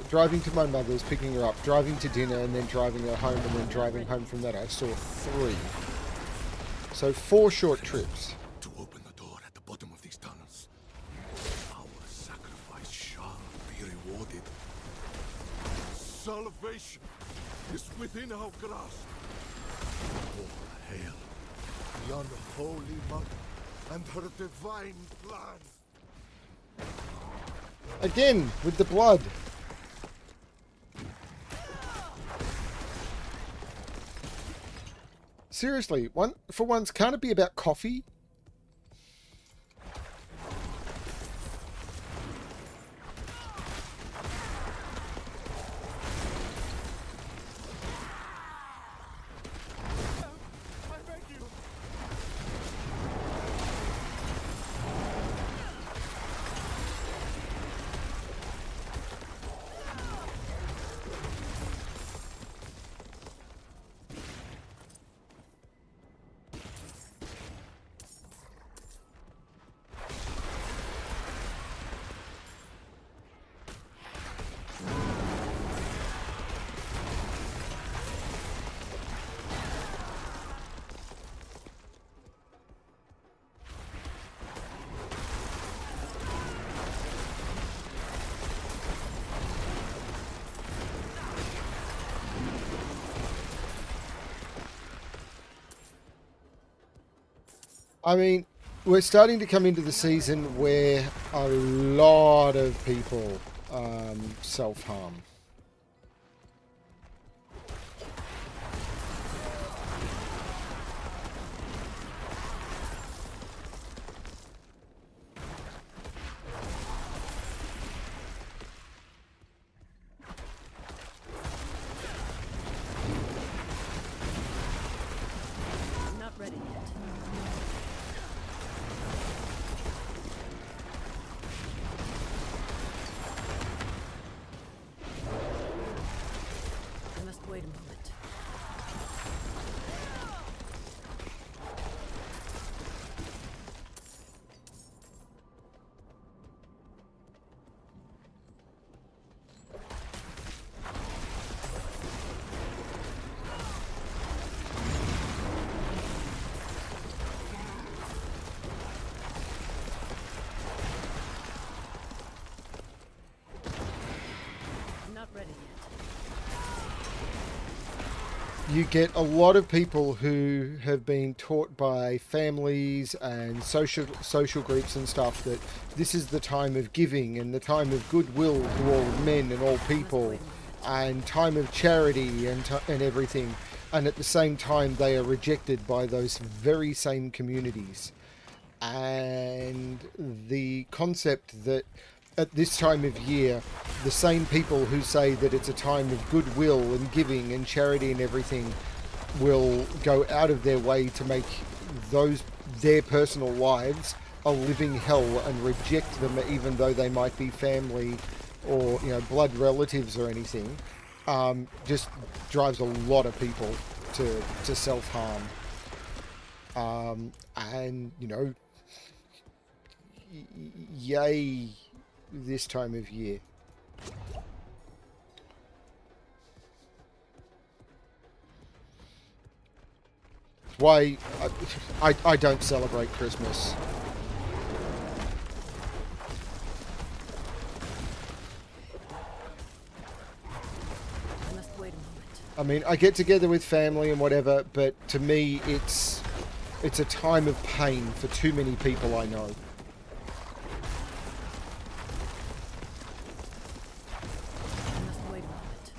driving to my mother's, picking her up, driving to dinner, and then driving her home, and then driving home from that, I saw 3. So 4 short trips. To open the door at the bottom of these tunnels, our sacrifice shall be rewarded. Salvation is within our grasp. All hail the unholy mother and her divine plan. Again, with the blood. Seriously, for once, can't it be about coffee? I mean, we're starting to come into the season where a lot of people self-harm. Not ready yet. I must wait a moment. Not ready yet. You get a lot of people who have been taught by families and social groups and stuff that this is the time of giving and the time of goodwill to all men and all people and time of charity and everything, and at the same time they are rejected by those very same communities. And the concept that at this time of year, the same people who say that it's a time of goodwill and giving and charity and everything will go out of their way to make their personal lives a living hell and reject them, even though they might be family or blood relatives or anything. Just drives a lot of people to self-harm. And yay this time of year. Why I don't celebrate Christmas. I must wait a moment. I mean, I get together with family and whatever, but to me it's a time of pain for too many people I know. I must wait a moment.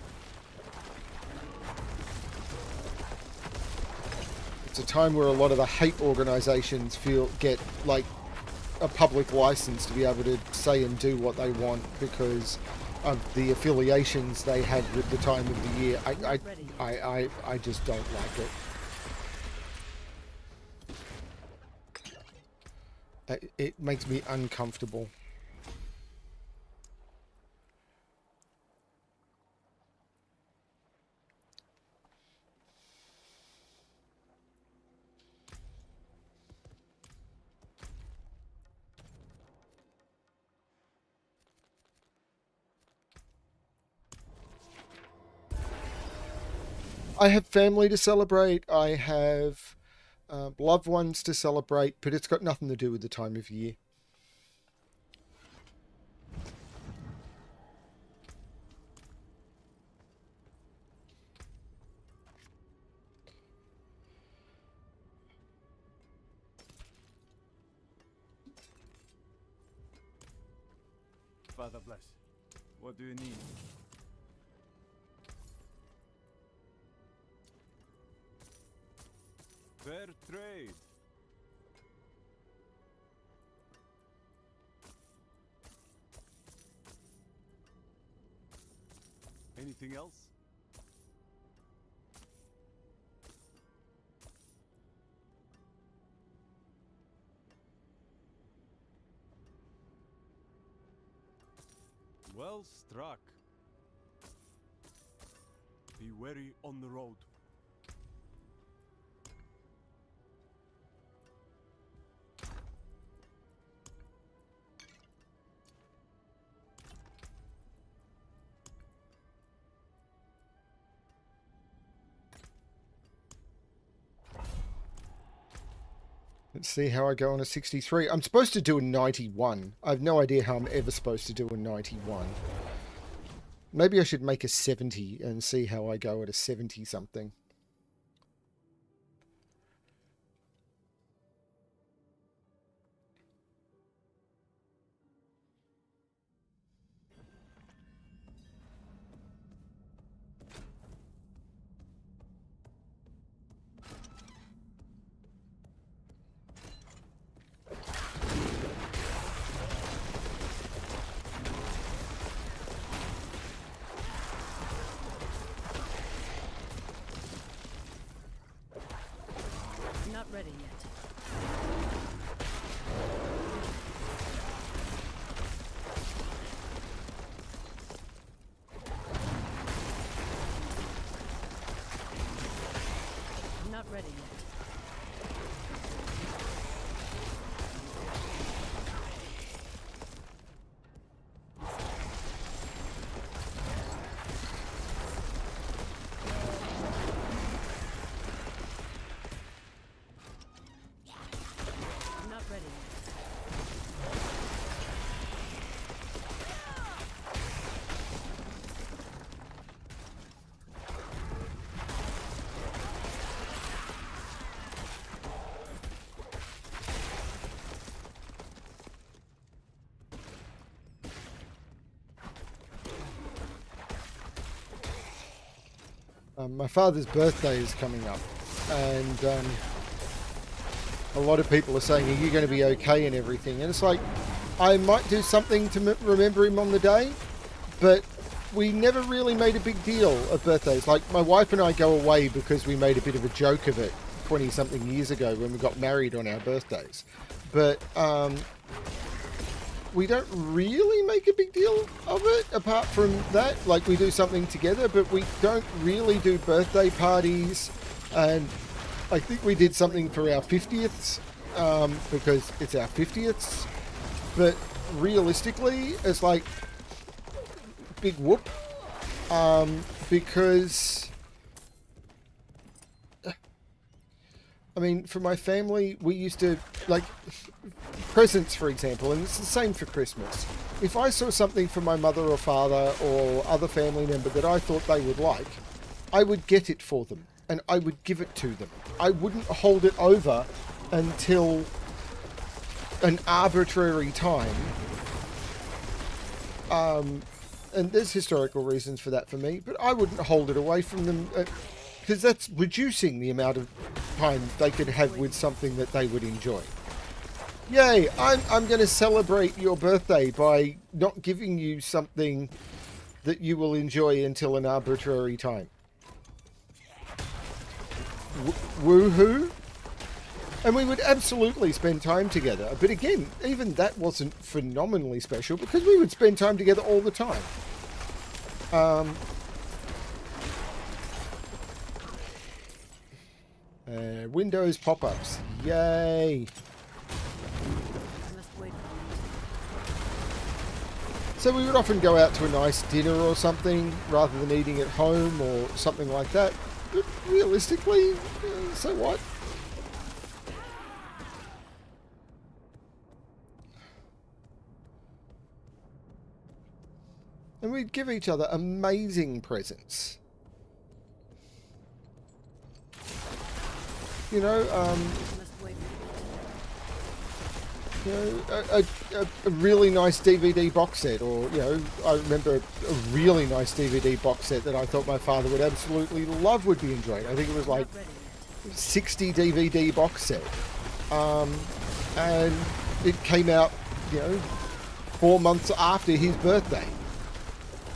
It's a time where a lot of the hate organisations get like a public license to be able to say and do what they want because of the affiliations they had with the time of the year. I just don't like it. It makes me uncomfortable. I have family to celebrate. I have loved ones to celebrate, but it's got nothing to do with the time of year. Father bless. What do you need? Fair trade. Anything else? Well struck. Be wary on the road. Let's see how I go on a 63. I'm supposed to do a 91. I have no idea how I'm ever supposed to do a 91. Maybe I should make a 70 and see how I go at a 70 something. Not ready yet. Not ready yet. Not ready yet. My father's birthday is coming up, and a lot of people are saying, are you going to be okay and everything? And it's like, I might do something to remember him on the day, but we never really made a big deal of birthdays. Like, my wife and I go away because we made a bit of a joke of it 20-something years ago when we got married on our birthdays. But we don't really make a big deal of it apart from that. Like, we do something together, but we don't really do birthday parties. And I think we did something for our 50th because it's our 50th. But realistically, it's like big whoop because I mean, for my family, we used to, like, presents, for example, and it's the same for Christmas. If I saw something from my mother or father or other family member that I thought they would like, I would get it for them, and I would give it to them. I wouldn't hold it over until an arbitrary time. And there's historical reasons for that for me, but I wouldn't hold it away from them because that's reducing the amount of time they could have with something that they would enjoy. Yay, I'm going to celebrate your birthday by not giving you something that you will enjoy until an arbitrary time. Woohoo! And we would absolutely spend time together. But again, even that wasn't phenomenally special because we would spend time together all the time. Windows pop-ups. Yay! Must wait. So we would often go out to a nice dinner or something rather than eating at home or something like that. But realistically, so what? And we'd give each other amazing presents. You know, a really nice DVD box set, or, you know, I remember a really nice DVD box set that I thought my father would absolutely love would be enjoyed. I think it was like 60 DVD box set. And it came out, you know, 4 months after his birthday.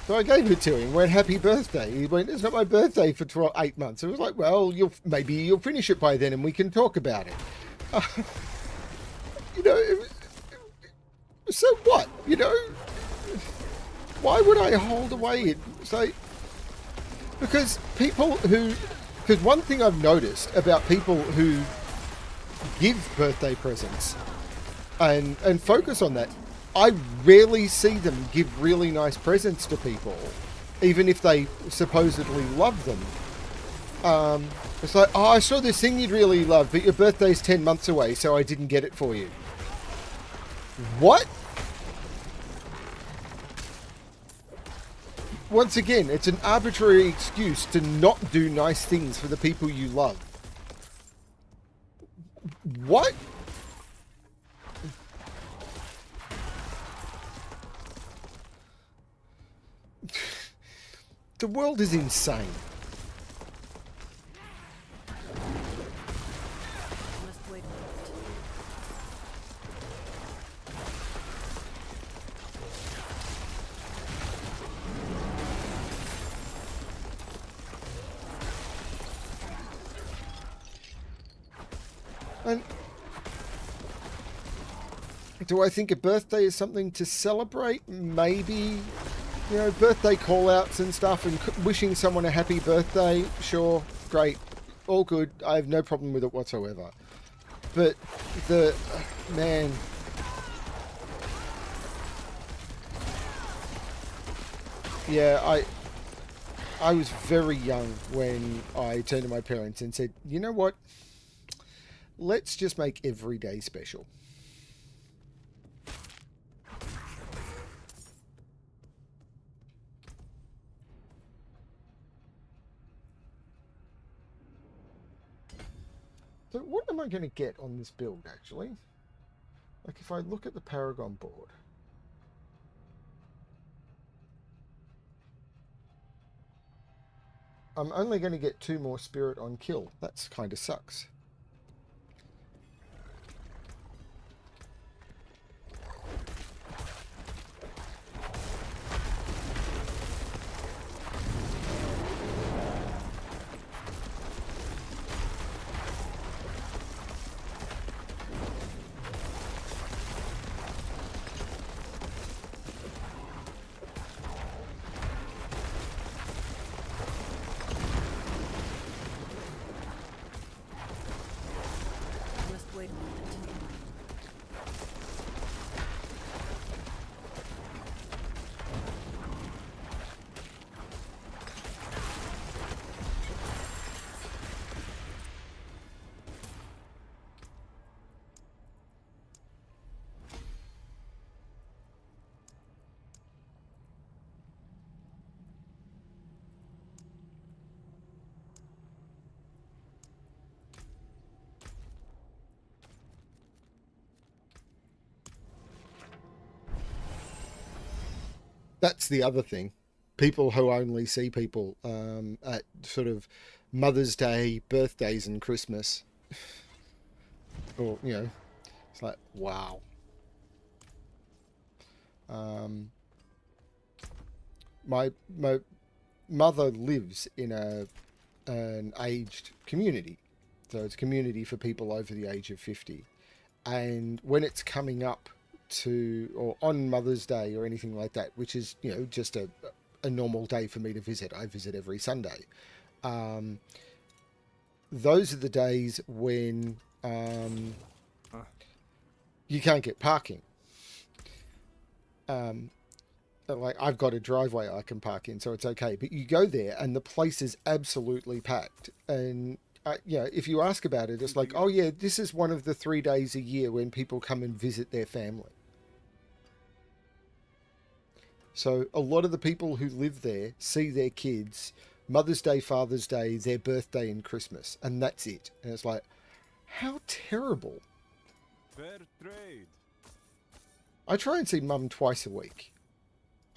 So I gave it to him, went, happy birthday. He went, it's not my birthday for 8 months. It was like, well, maybe you'll finish it by then and we can talk about it. You know, so what? You know, why would I hold away? Because one thing I've noticed about people who give birthday presents and focus on that, I rarely see them give really nice presents to people, even if they supposedly love them. It's like, oh, I saw this thing you'd really love, but your birthday's 10 months away, so I didn't get it for you. What? Once again, it's an arbitrary excuse to not do nice things for the people you love. What? The world is insane. And do I think a birthday is something to celebrate? Maybe. You know, birthday call-outs and stuff, and wishing someone a happy birthday, sure, great, all good. I have no problem with it whatsoever. But man, yeah, I was very young when I turned to my parents and said, you know what? Let's just make every day special. So what am I going to get on this build, actually? Like, if I look at the Paragon board. I'm only going to get 2 more Spirit on kill. That's kind of sucks. That's the other thing. People who only see people at sort of Mother's Day, birthdays and Christmas. Or, you know, it's like, wow. My mother lives in an aged community. So it's a community for people over the age of 50. And when it's coming up to, or on Mother's Day or anything like that, which is, you know, just a normal day for me to visit. I visit every Sunday. Those are the days when you can't get parking. Like, I've got a driveway I can park in, so it's okay. But you go there, and the place is absolutely packed. And if you ask about it, it's like, oh yeah, this is one of the 3 days a year when people come and visit their family. So a lot of the people who live there see their kids Mother's Day, Father's Day, their birthday, and Christmas, and that's it. And it's like, how terrible. Fair trade. I try and see Mum twice a week.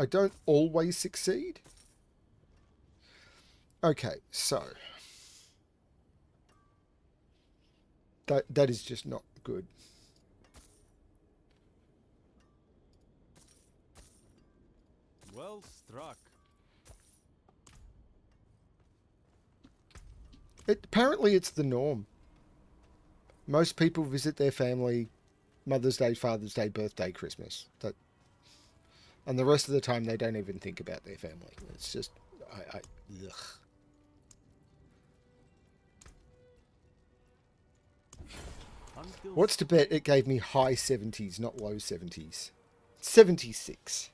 I don't always succeed. Okay, so that is just not good. Well struck. Apparently it's the norm. Most people visit their family Mother's Day, Father's Day, birthday, Christmas. And the rest of the time they don't even think about their family. It's just, ugh. What's to bet it gave me high 70s, not low 70s. 76.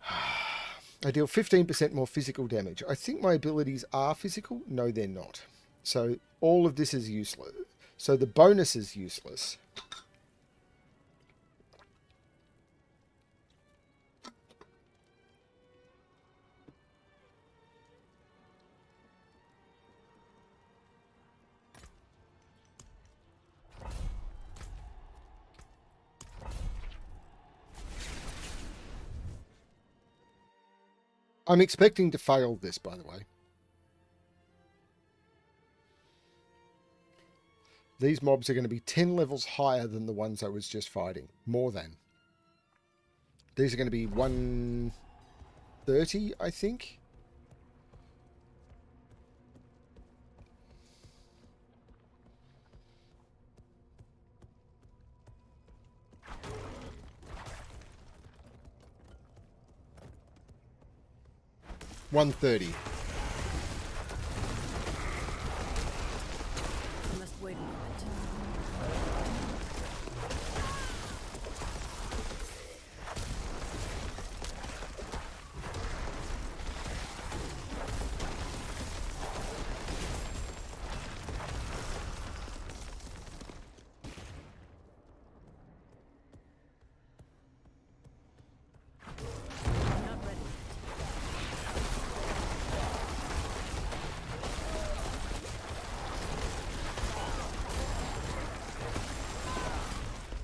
I deal 15% more physical damage. I think my abilities are physical. No, they're not. So all of this is useless. So the bonus is useless. I'm expecting to fail this, by the way. These mobs are going to be 10 levels higher than the ones I was just fighting. More than. These are going to be 130, I think. $130. I must wait a moment. Not ready.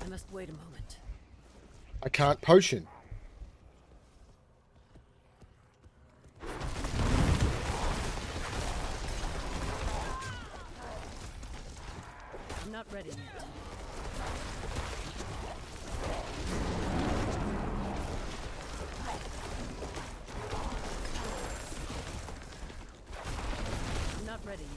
I must wait a moment. I can't potion. I'm not ready yet. I'm not ready yet.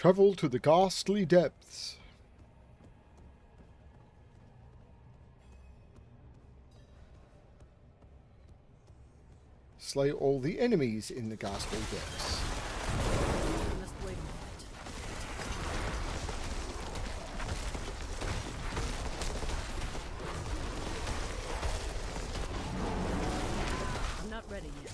Travel to the ghastly depths. Slay all the enemies in the ghastly depths. I must wait a minute. I'm not ready yet.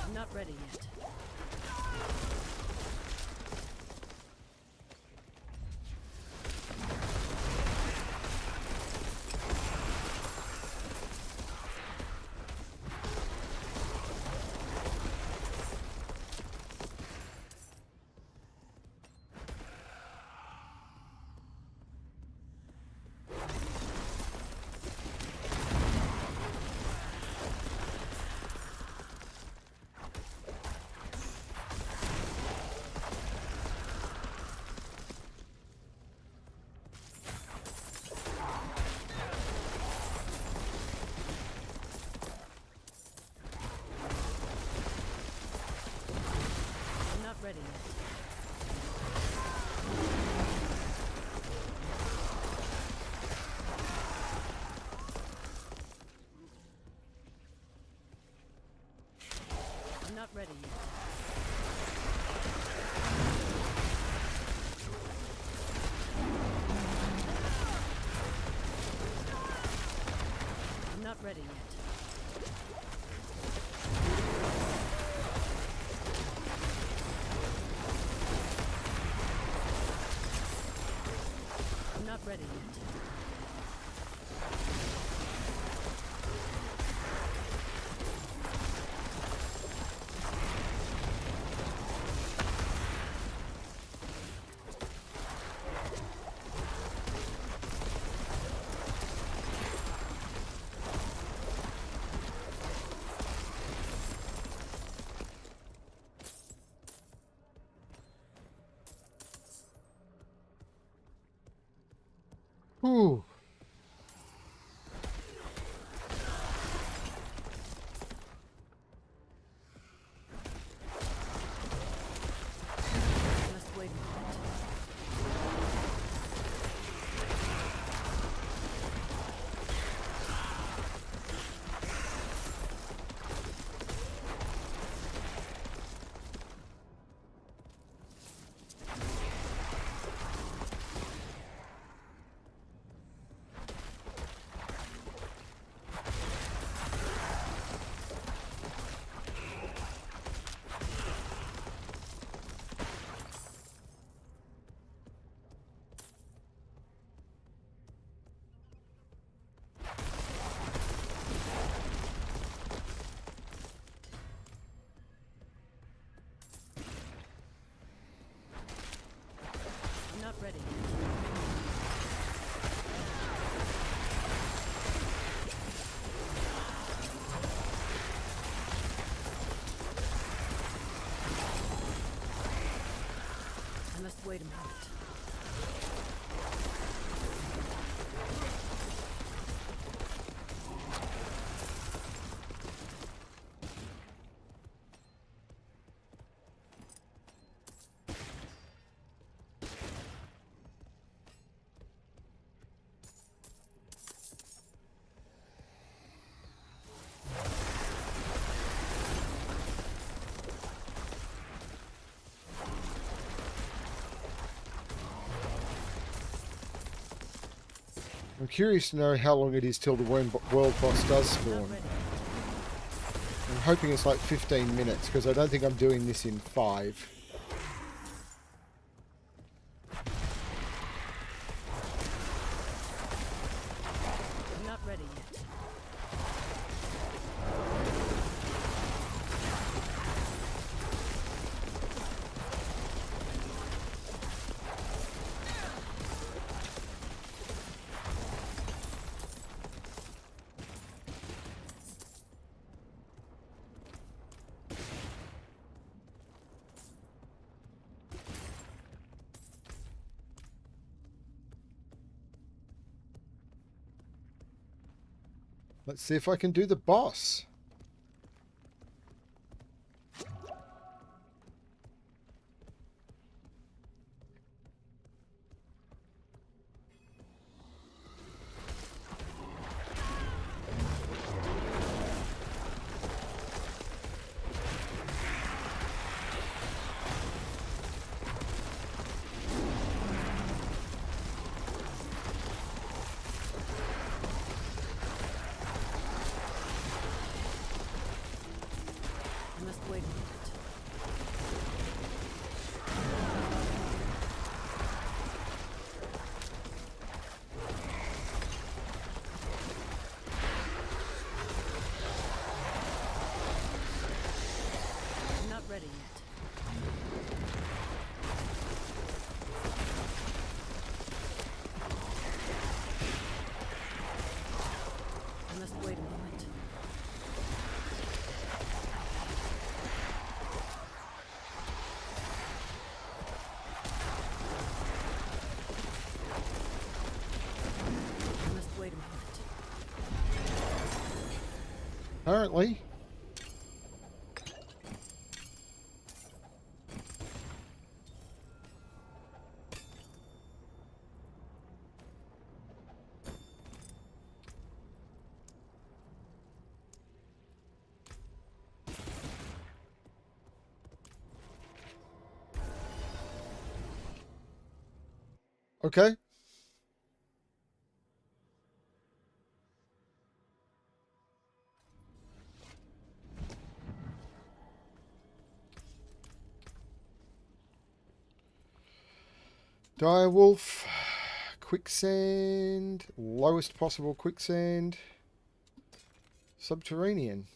I'm not ready yet. I'm not ready yet. I'm not ready yet. I'm not ready yet. I'm not ready yet. Whew. I must wait a minute. I'm not ready yet. I must wait a minute. I'm curious to know how long it is till the world boss does I'm spawn. not ready. I'm hoping it's like 15 minutes because I don't think I'm doing this in 5. I'm not ready yet. Let's see if I can do the boss. I must wait a minute. I'm not ready yet. I must wait a moment. I must wait a moment. Apparently. Okay. Direwolf. Quicksand. Lowest possible quicksand. Subterranean.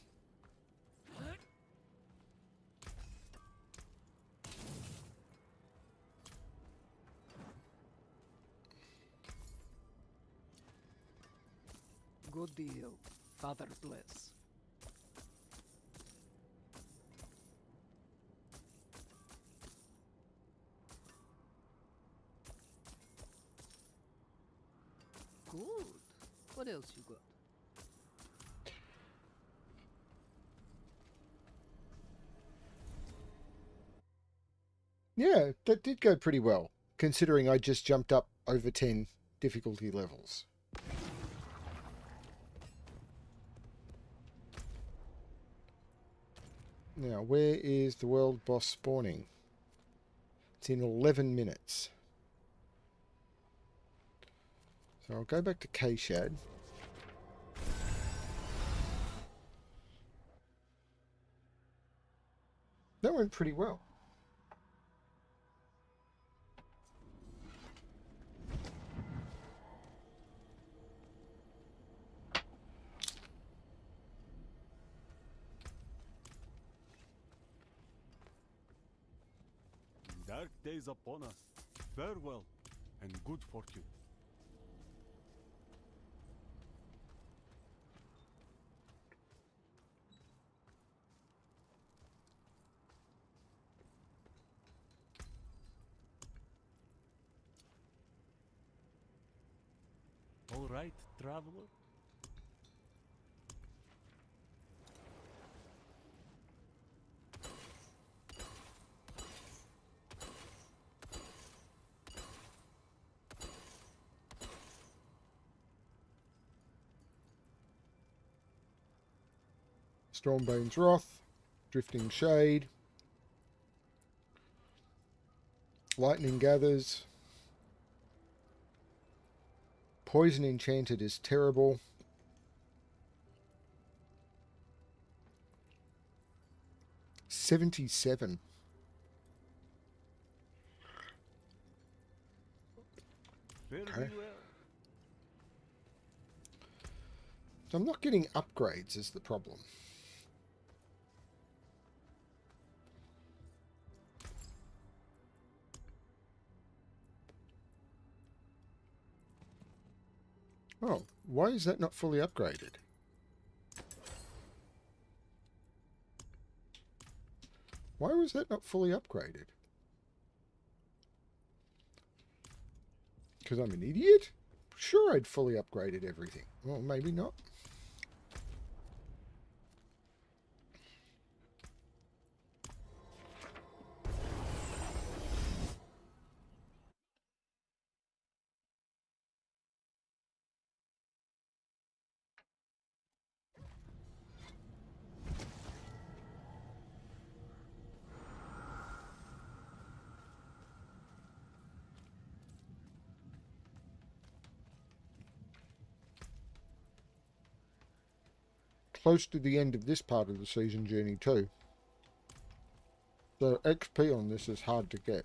Good deal. Father bless. Good. What else you got? Yeah, that did go pretty well, considering I just jumped up over 10 difficulty levels. Now, where is the world boss spawning? It's in 11 minutes. So I'll go back to K-Shad. That went pretty well. Dark days upon us. Farewell, and good fortune. All right, traveler. Stormbane's Wrath, Drifting Shade, Lightning Gathers, Poison Enchanted is terrible. $77. Fare Okay. thee well. So I'm not getting upgrades is the problem. Oh, why is that not fully upgraded? Why was that not fully upgraded? Because I'm an idiot? Sure, I'd fully upgraded everything. Well, maybe not. close to the end of this part of the season journey too. So XP on this is hard to get.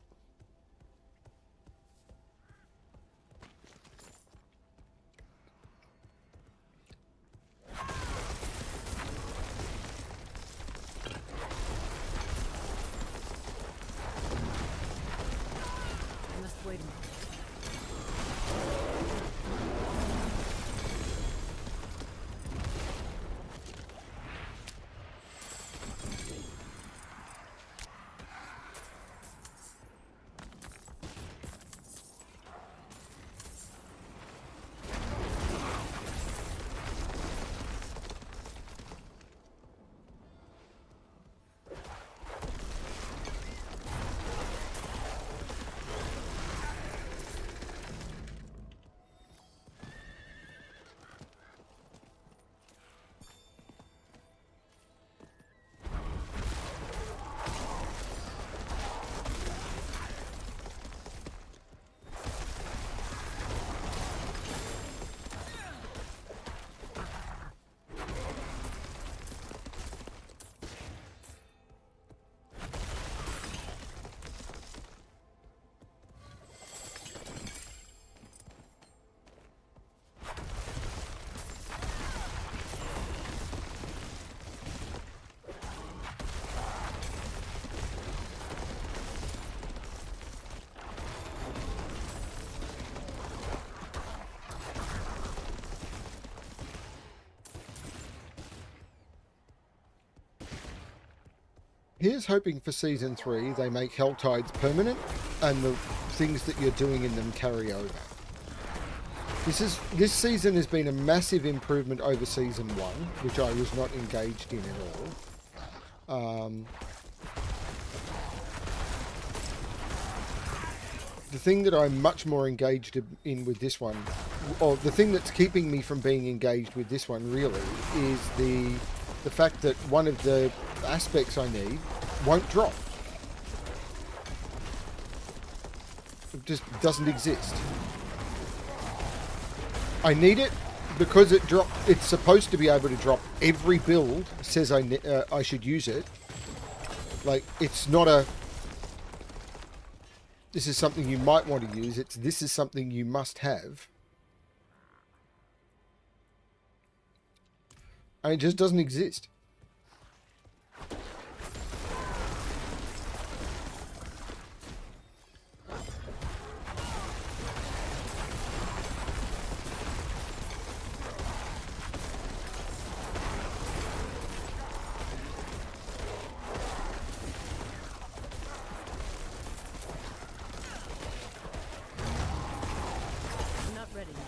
I must wait a moment. Here's hoping for Season 3 they make Helltides permanent and the things that you're doing in them carry over. This season has been a massive improvement over Season 1, which I was not engaged in at all. The thing that I'm much more engaged in with this one, or the thing that's keeping me from being engaged with this one really, is the fact that one of the aspects I need won't drop. It just doesn't exist. I need it because it's supposed to be able to drop every build says I should use it. Like, it's not a this is something you might want to use. This is something you must have. And it just doesn't exist. I'm not ready yet.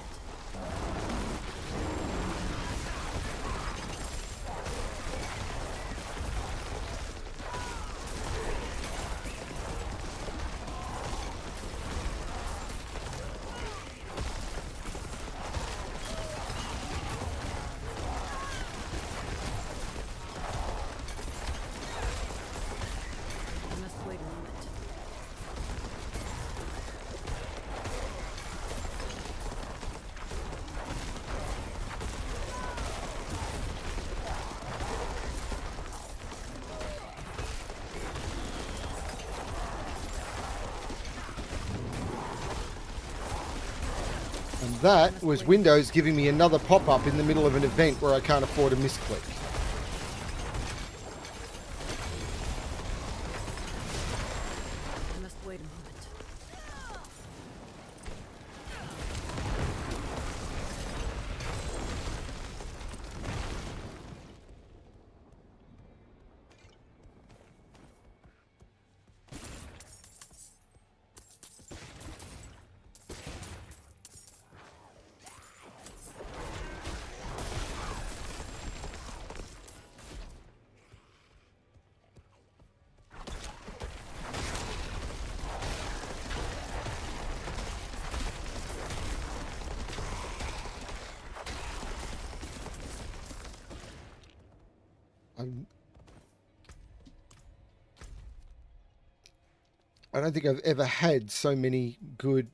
I must wait a moment. And that was Windows giving me another pop-up in the middle of an event where I can't afford a misclick. I must wait a moment. I don't think I've ever had so many good...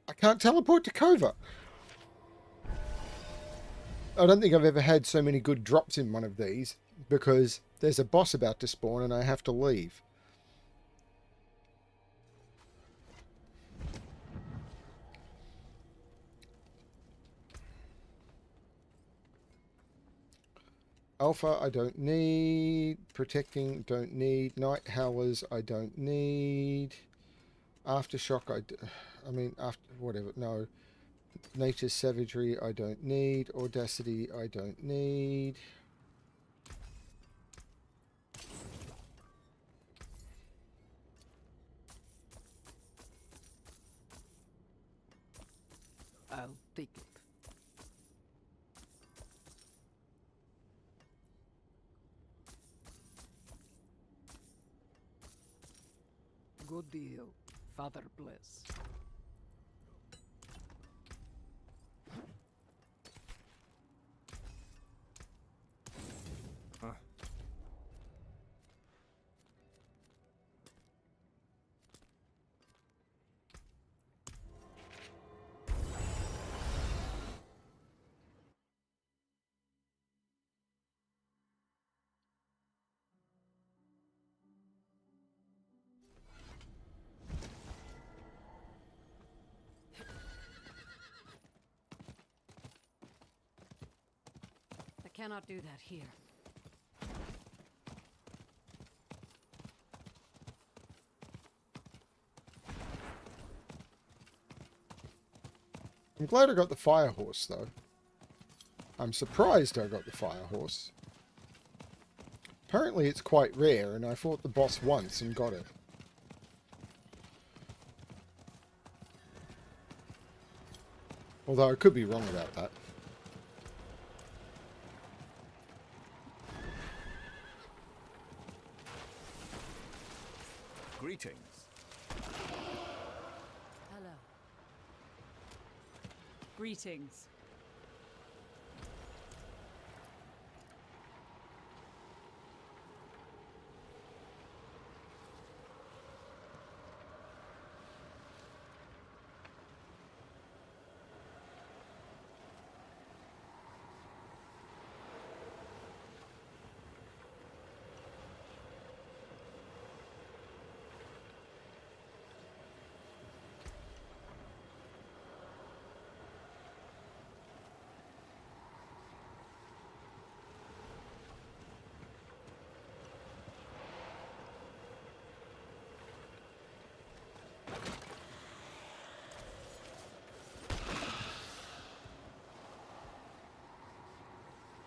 I can't teleport to Cova. I don't think I've ever had so many good drops in one of these, because there's a boss about to spawn and I have to leave. Alpha, I don't need. Protecting, don't need. Night Howlers, I don't need. Aftershock, I mean, after whatever, no. Nature's Savagery, I don't need. Audacity, I don't need. I'll take it. Good deal. Father bless. I cannot do that here. I'm glad I got the fire horse, though. I'm surprised I got the fire horse. Apparently it's quite rare, and I fought the boss once and got it. Although I could be wrong about that. Greetings. Hello. Greetings.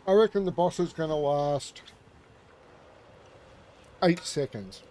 I reckon the boss is going to last 8 seconds.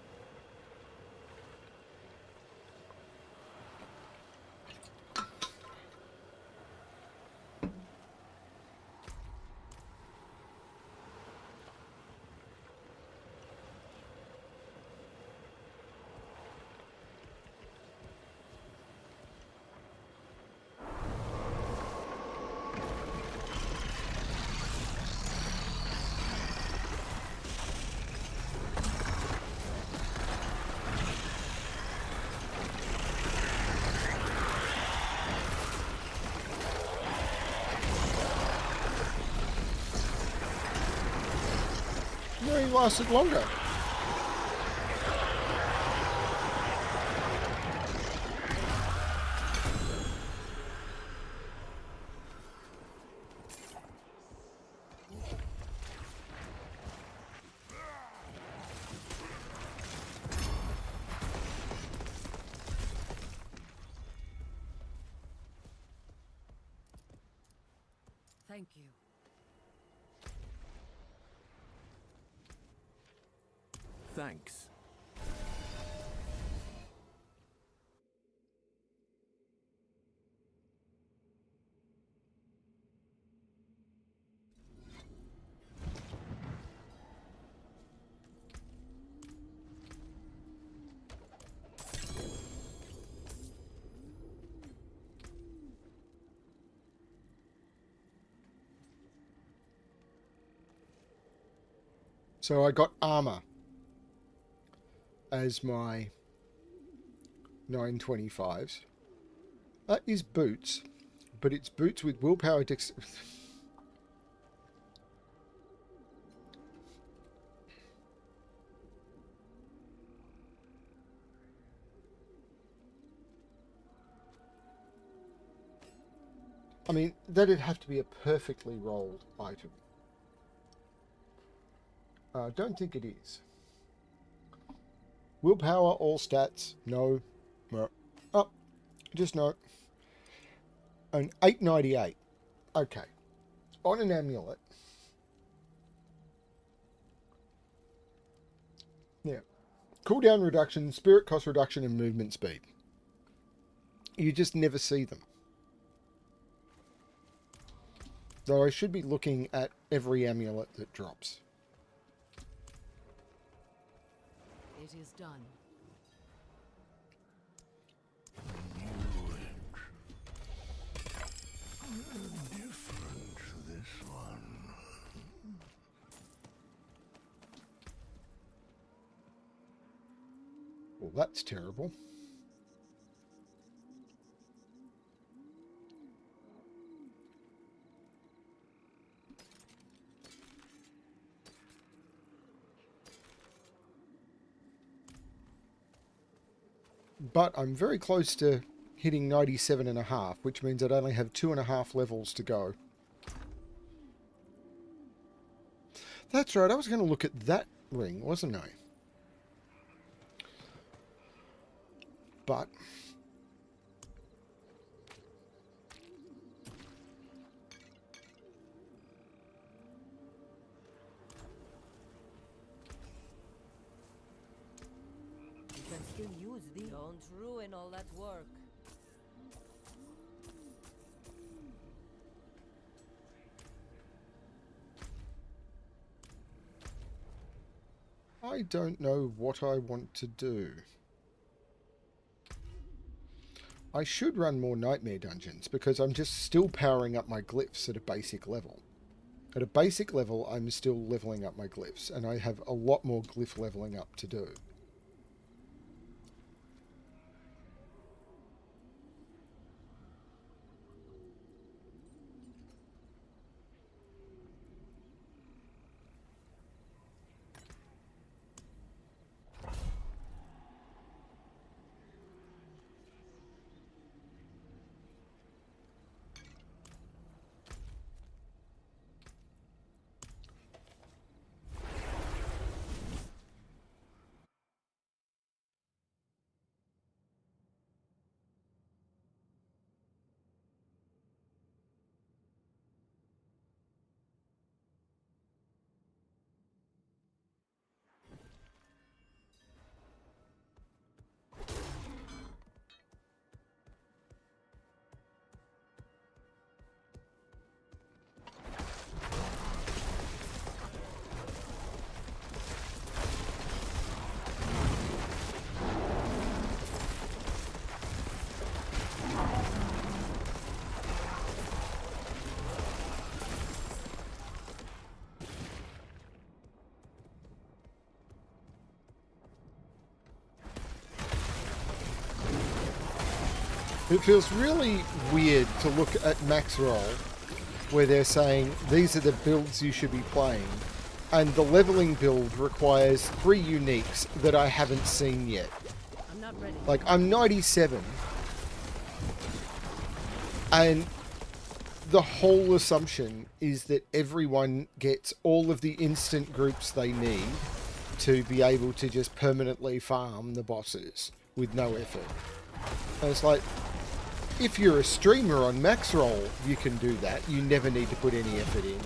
No, he lasted longer. Thank you. Thanks. So I got armor as my 925s. That is boots, but it's boots with willpower I mean, that'd have to be a perfectly rolled item. I don't think it is. Willpower, all stats, no. No. Oh, just no. An 898. Okay. On an amulet. Yeah. Cooldown reduction, spirit cost reduction, and movement speed. You just never see them. Though I should be looking at every amulet that drops. It is done. Different this one. Well, that's terrible. But I'm very close to hitting 97.5, which means I'd only have 2.5 levels to go. That's right, I was going to look at that ring, wasn't I? But You can still use these. Don't ruin all that work. I don't know what I want to do. I should run more nightmare dungeons because I'm just still powering up my glyphs at a basic level. At a basic level, I'm still leveling up my glyphs, and I have a lot more glyph leveling up to do. It feels really weird to look at max roll where they're saying these are the builds you should be playing, and the leveling build requires 3 uniques that I haven't seen yet. I'm not ready. Like, I'm 97, and the whole assumption is that everyone gets all of the instant groups they need to be able to just permanently farm the bosses with no effort. And it's like, if you're a streamer on max roll, you can do that. You never need to put any effort in.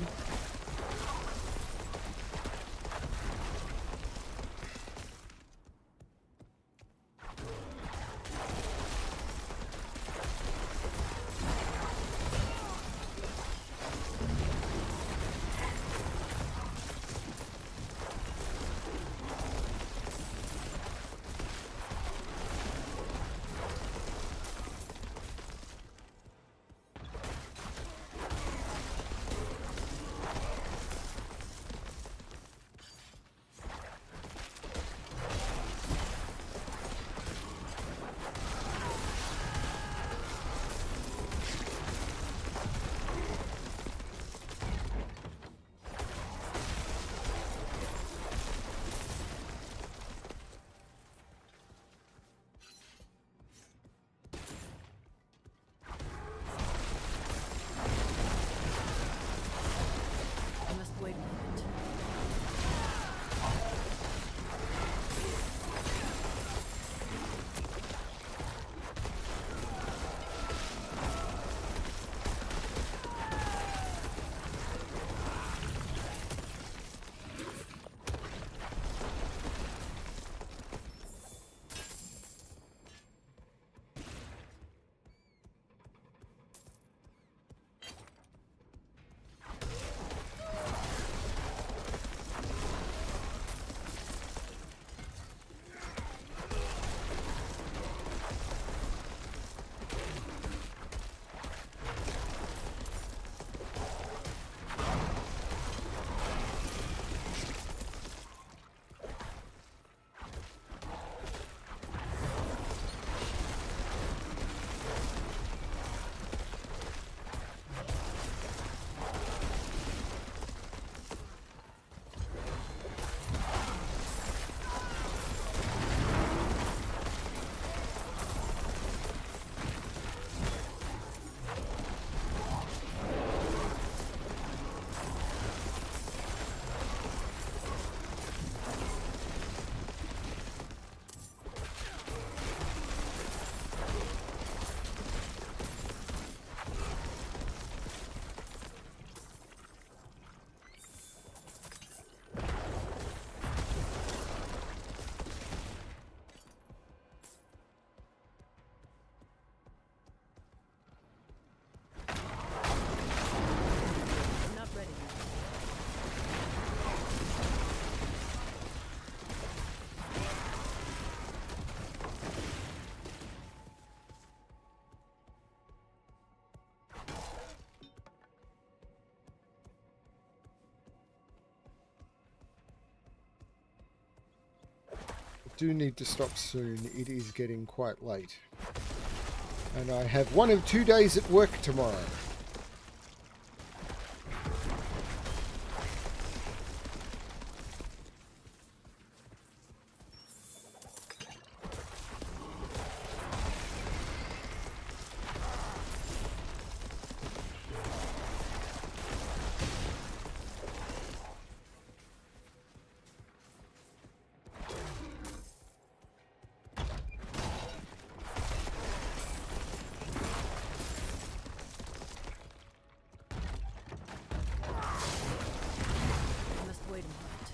do need to stop soon. It is getting quite late. And I have 1 of 2 days at work tomorrow. I must wait a moment.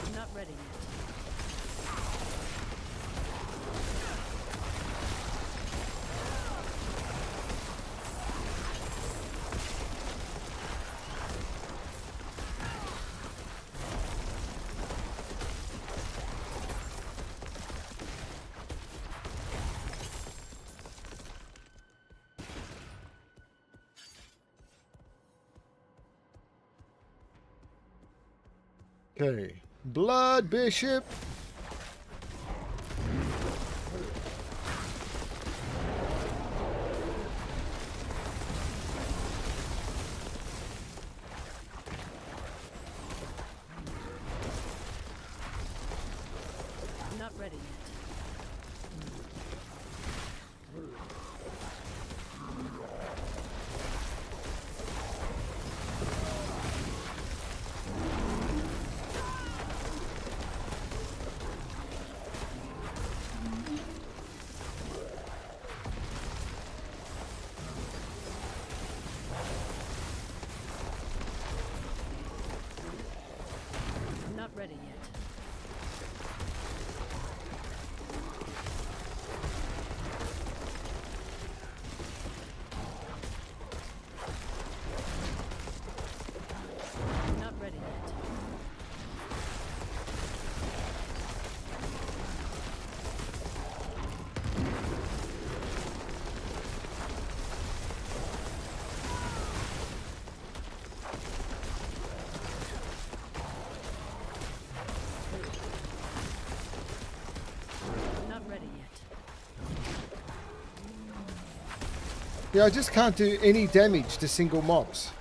I'm not ready yet. Okay. Blood Bishop. I'm not ready yet. I'm not ready yet. I'm not ready yet. I'm not ready yet. Yeah, I just can't do any damage to single mobs.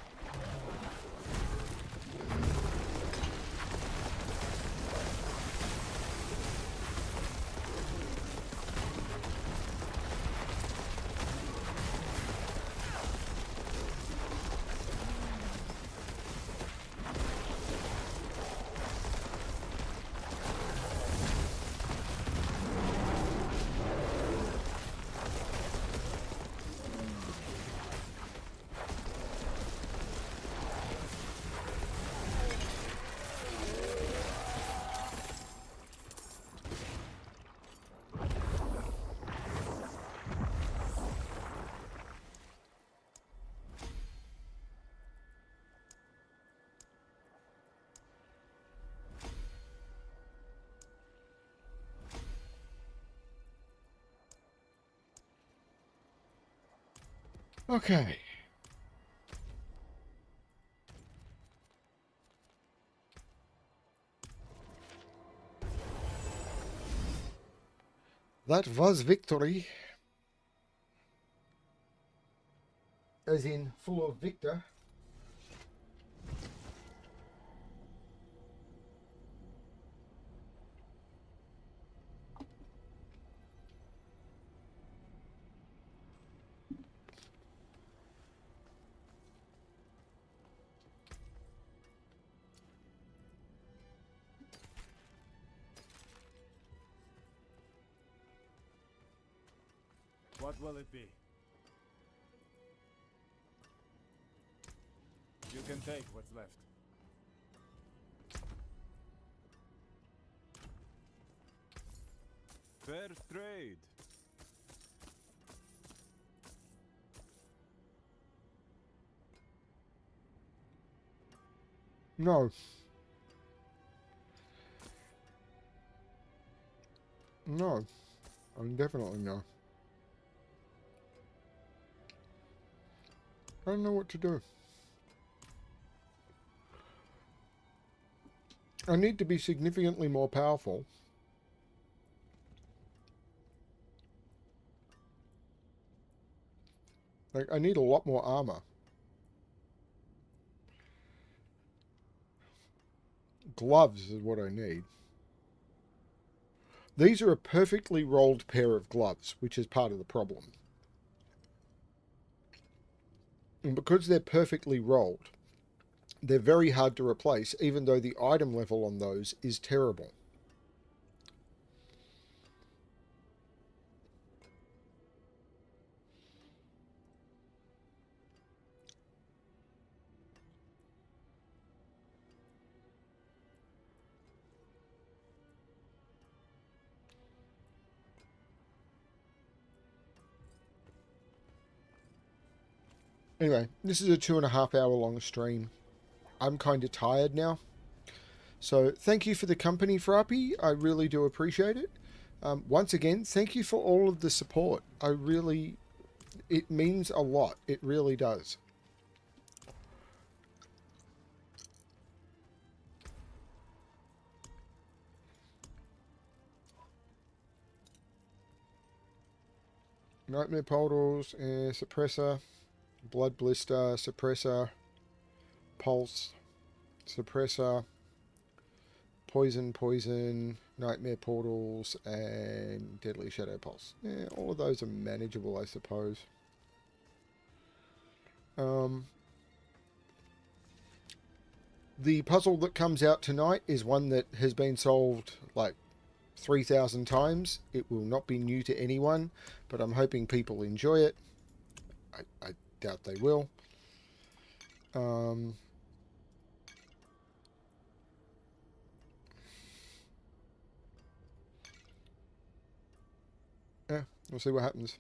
Okay. That was victory. As in, full of victor. What will it be? You can take what's left. Fair trade. No. No. Definitely no. I don't know what to do. I need to be significantly more powerful. Like, I need a lot more armor. Gloves is what I need. These are a perfectly rolled pair of gloves, which is part of the problem. And because they're perfectly rolled, they're very hard to replace, even though the item level on those is terrible. Anyway, this is a 2.5 hour long stream. I'm kind of tired now. So thank you for the company, Frappy. I really do appreciate it. Once again, thank you for all of the support. It means a lot. It really does. Nightmare portals, suppressor, blood blister, suppressor, pulse, suppressor, poison, nightmare portals, and deadly shadow pulse. Yeah, all of those are manageable, I suppose. The puzzle that comes out tonight is one that has been solved like 3,000 times. It will not be new to anyone, but I'm hoping people enjoy it. I doubt they will. Yeah, we'll see what happens.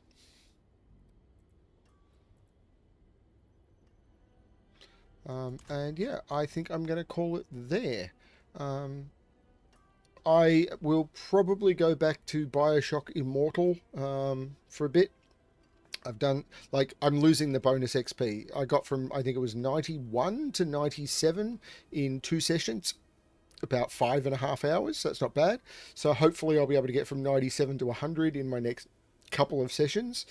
And yeah, I think I'm going to call it there. I will probably go back to Bioshock Immortal for a bit. I've done, like, I'm losing the bonus XP. I got from, I think it was 91 to 97 in 2 sessions, about 5.5 hours. That's not bad. So hopefully I'll be able to get from 97 to 100 in my next couple of sessions.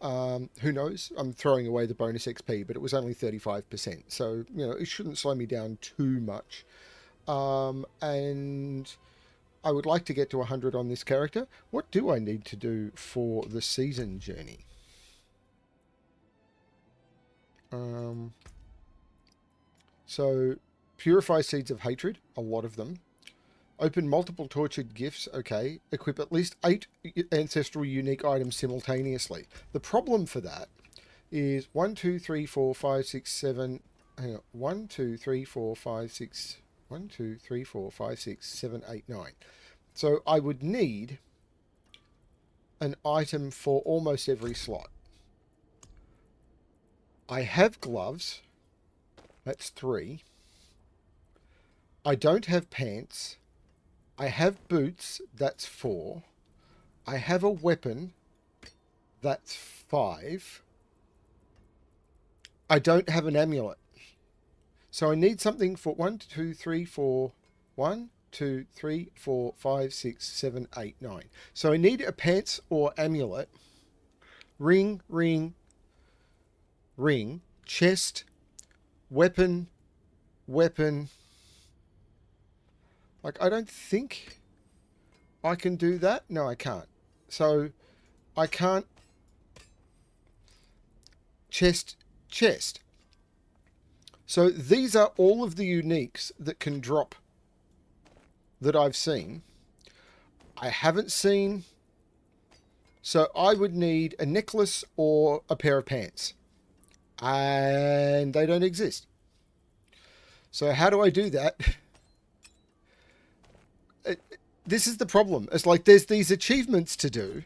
Who knows? I'm throwing away the bonus XP, but it was only 35%. So, you know, it shouldn't slow me down too much. And I would like to get to 100 on this character. What do I need to do for the season journey? So, purify seeds of hatred, a lot of them. Open multiple tortured gifts, okay. Equip at least 8 ancestral unique items simultaneously. The problem for that is 1, 2, 3, 4, 5, 6, 7... Hang on. 1, 2, 3, 4, 5, 6... 1, 2, 3, 4, 5, 6, 7, 8, 9. So I would need an item for almost every slot. I have gloves. That's 3. I don't have pants. I have boots. That's 4. I have a weapon. That's 5. I don't have an amulet. So I need something for 1, 2, 3, 4... 1, 2, 3, 4, 5, 6, 7, 8, 9. So I need a pants or amulet. Ring, chest, weapon. Like, I don't think I can do that. No, I can't. So I can't. Chest. So these are all of the uniques that can drop that I've seen. I haven't seen. So I would need a necklace or a pair of pants. And they don't exist. So how do I do that? This is the problem. It's like there's these achievements to do.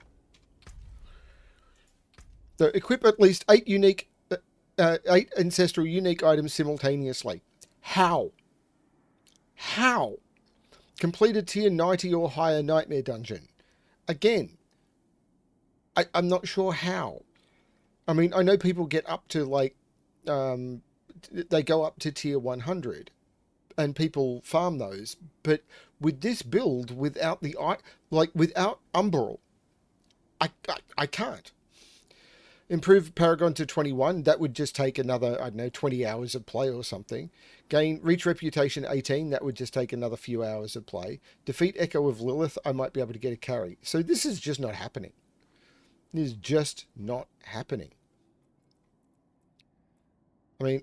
So equip at least 8 unique, 8 ancestral unique items simultaneously. How? Complete a tier 90 or higher nightmare dungeon. Again, I'm not sure how. I mean, I know people get up to like, they go up to tier 100 and people farm those. But with this build, without without Umbral, I can't. Improve Paragon to 21, that would just take another, I don't know, 20 hours of play or something. Reach Reputation 18, that would just take another few hours of play. Defeat Echo of Lilith, I might be able to get a carry. So this is just not happening. It is just not happening. I mean,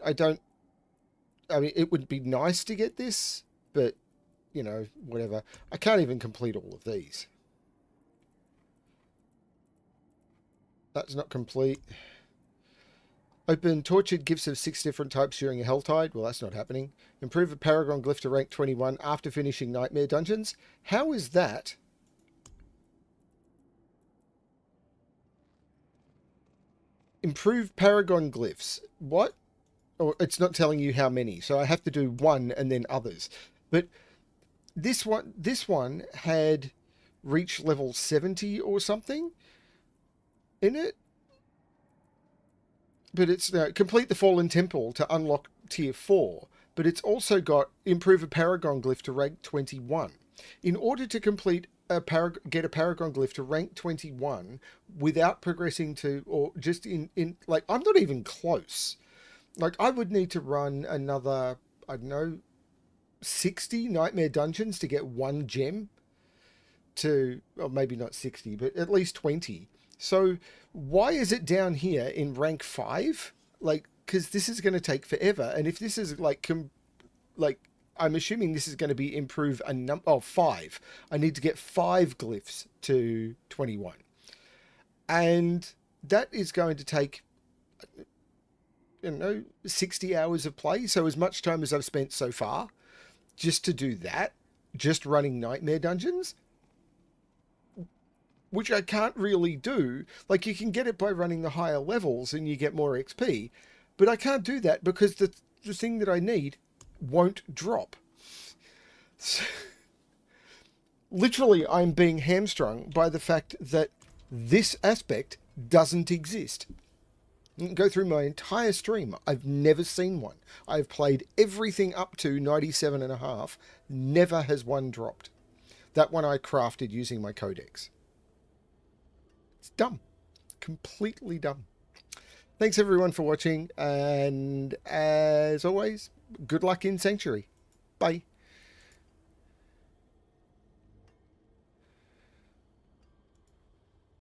it would be nice to get this, but, you know, whatever. I can't even complete all of these. That's not complete. Open tortured gifts of 6 different types during a Helltide. Well, that's not happening. Improve a Paragon glyph to rank 21 after finishing Nightmare Dungeons. How is that? Improve Paragon glyphs. What? Oh, it's not telling you how many. So I have to do one and then others. But this one had reached level 70 or something in it, but it's complete the Fallen Temple to unlock tier 4, but it's also got improve a Paragon glyph to rank 21. In order to complete get a Paragon glyph to rank 21 without progressing to, or just in like, I'm not even close. Like, I would need to run another, I don't know, 60 Nightmare Dungeons to get one gem to, or maybe not 60, but at least 20. So why is it down here in rank 5? Like, because this is going to take forever. And if this is like, I'm assuming this is going to be improve a number of 5. I need to get 5 glyphs to 21. And that is going to take, you know, 60 hours of play. So as much time as I've spent so far just to do that, just running Nightmare Dungeons, which I can't really do. Like, you can get it by running the higher levels and you get more XP, but I can't do that because the thing that I need won't drop. So, literally, I'm being hamstrung by the fact that this aspect doesn't exist. You can go through my entire stream. I've never seen one. I've played everything up to 97.5. Never has one dropped. That one I crafted using my codex. It's dumb. Completely dumb. Thanks everyone for watching, and as always, good luck in Sanctuary. Bye.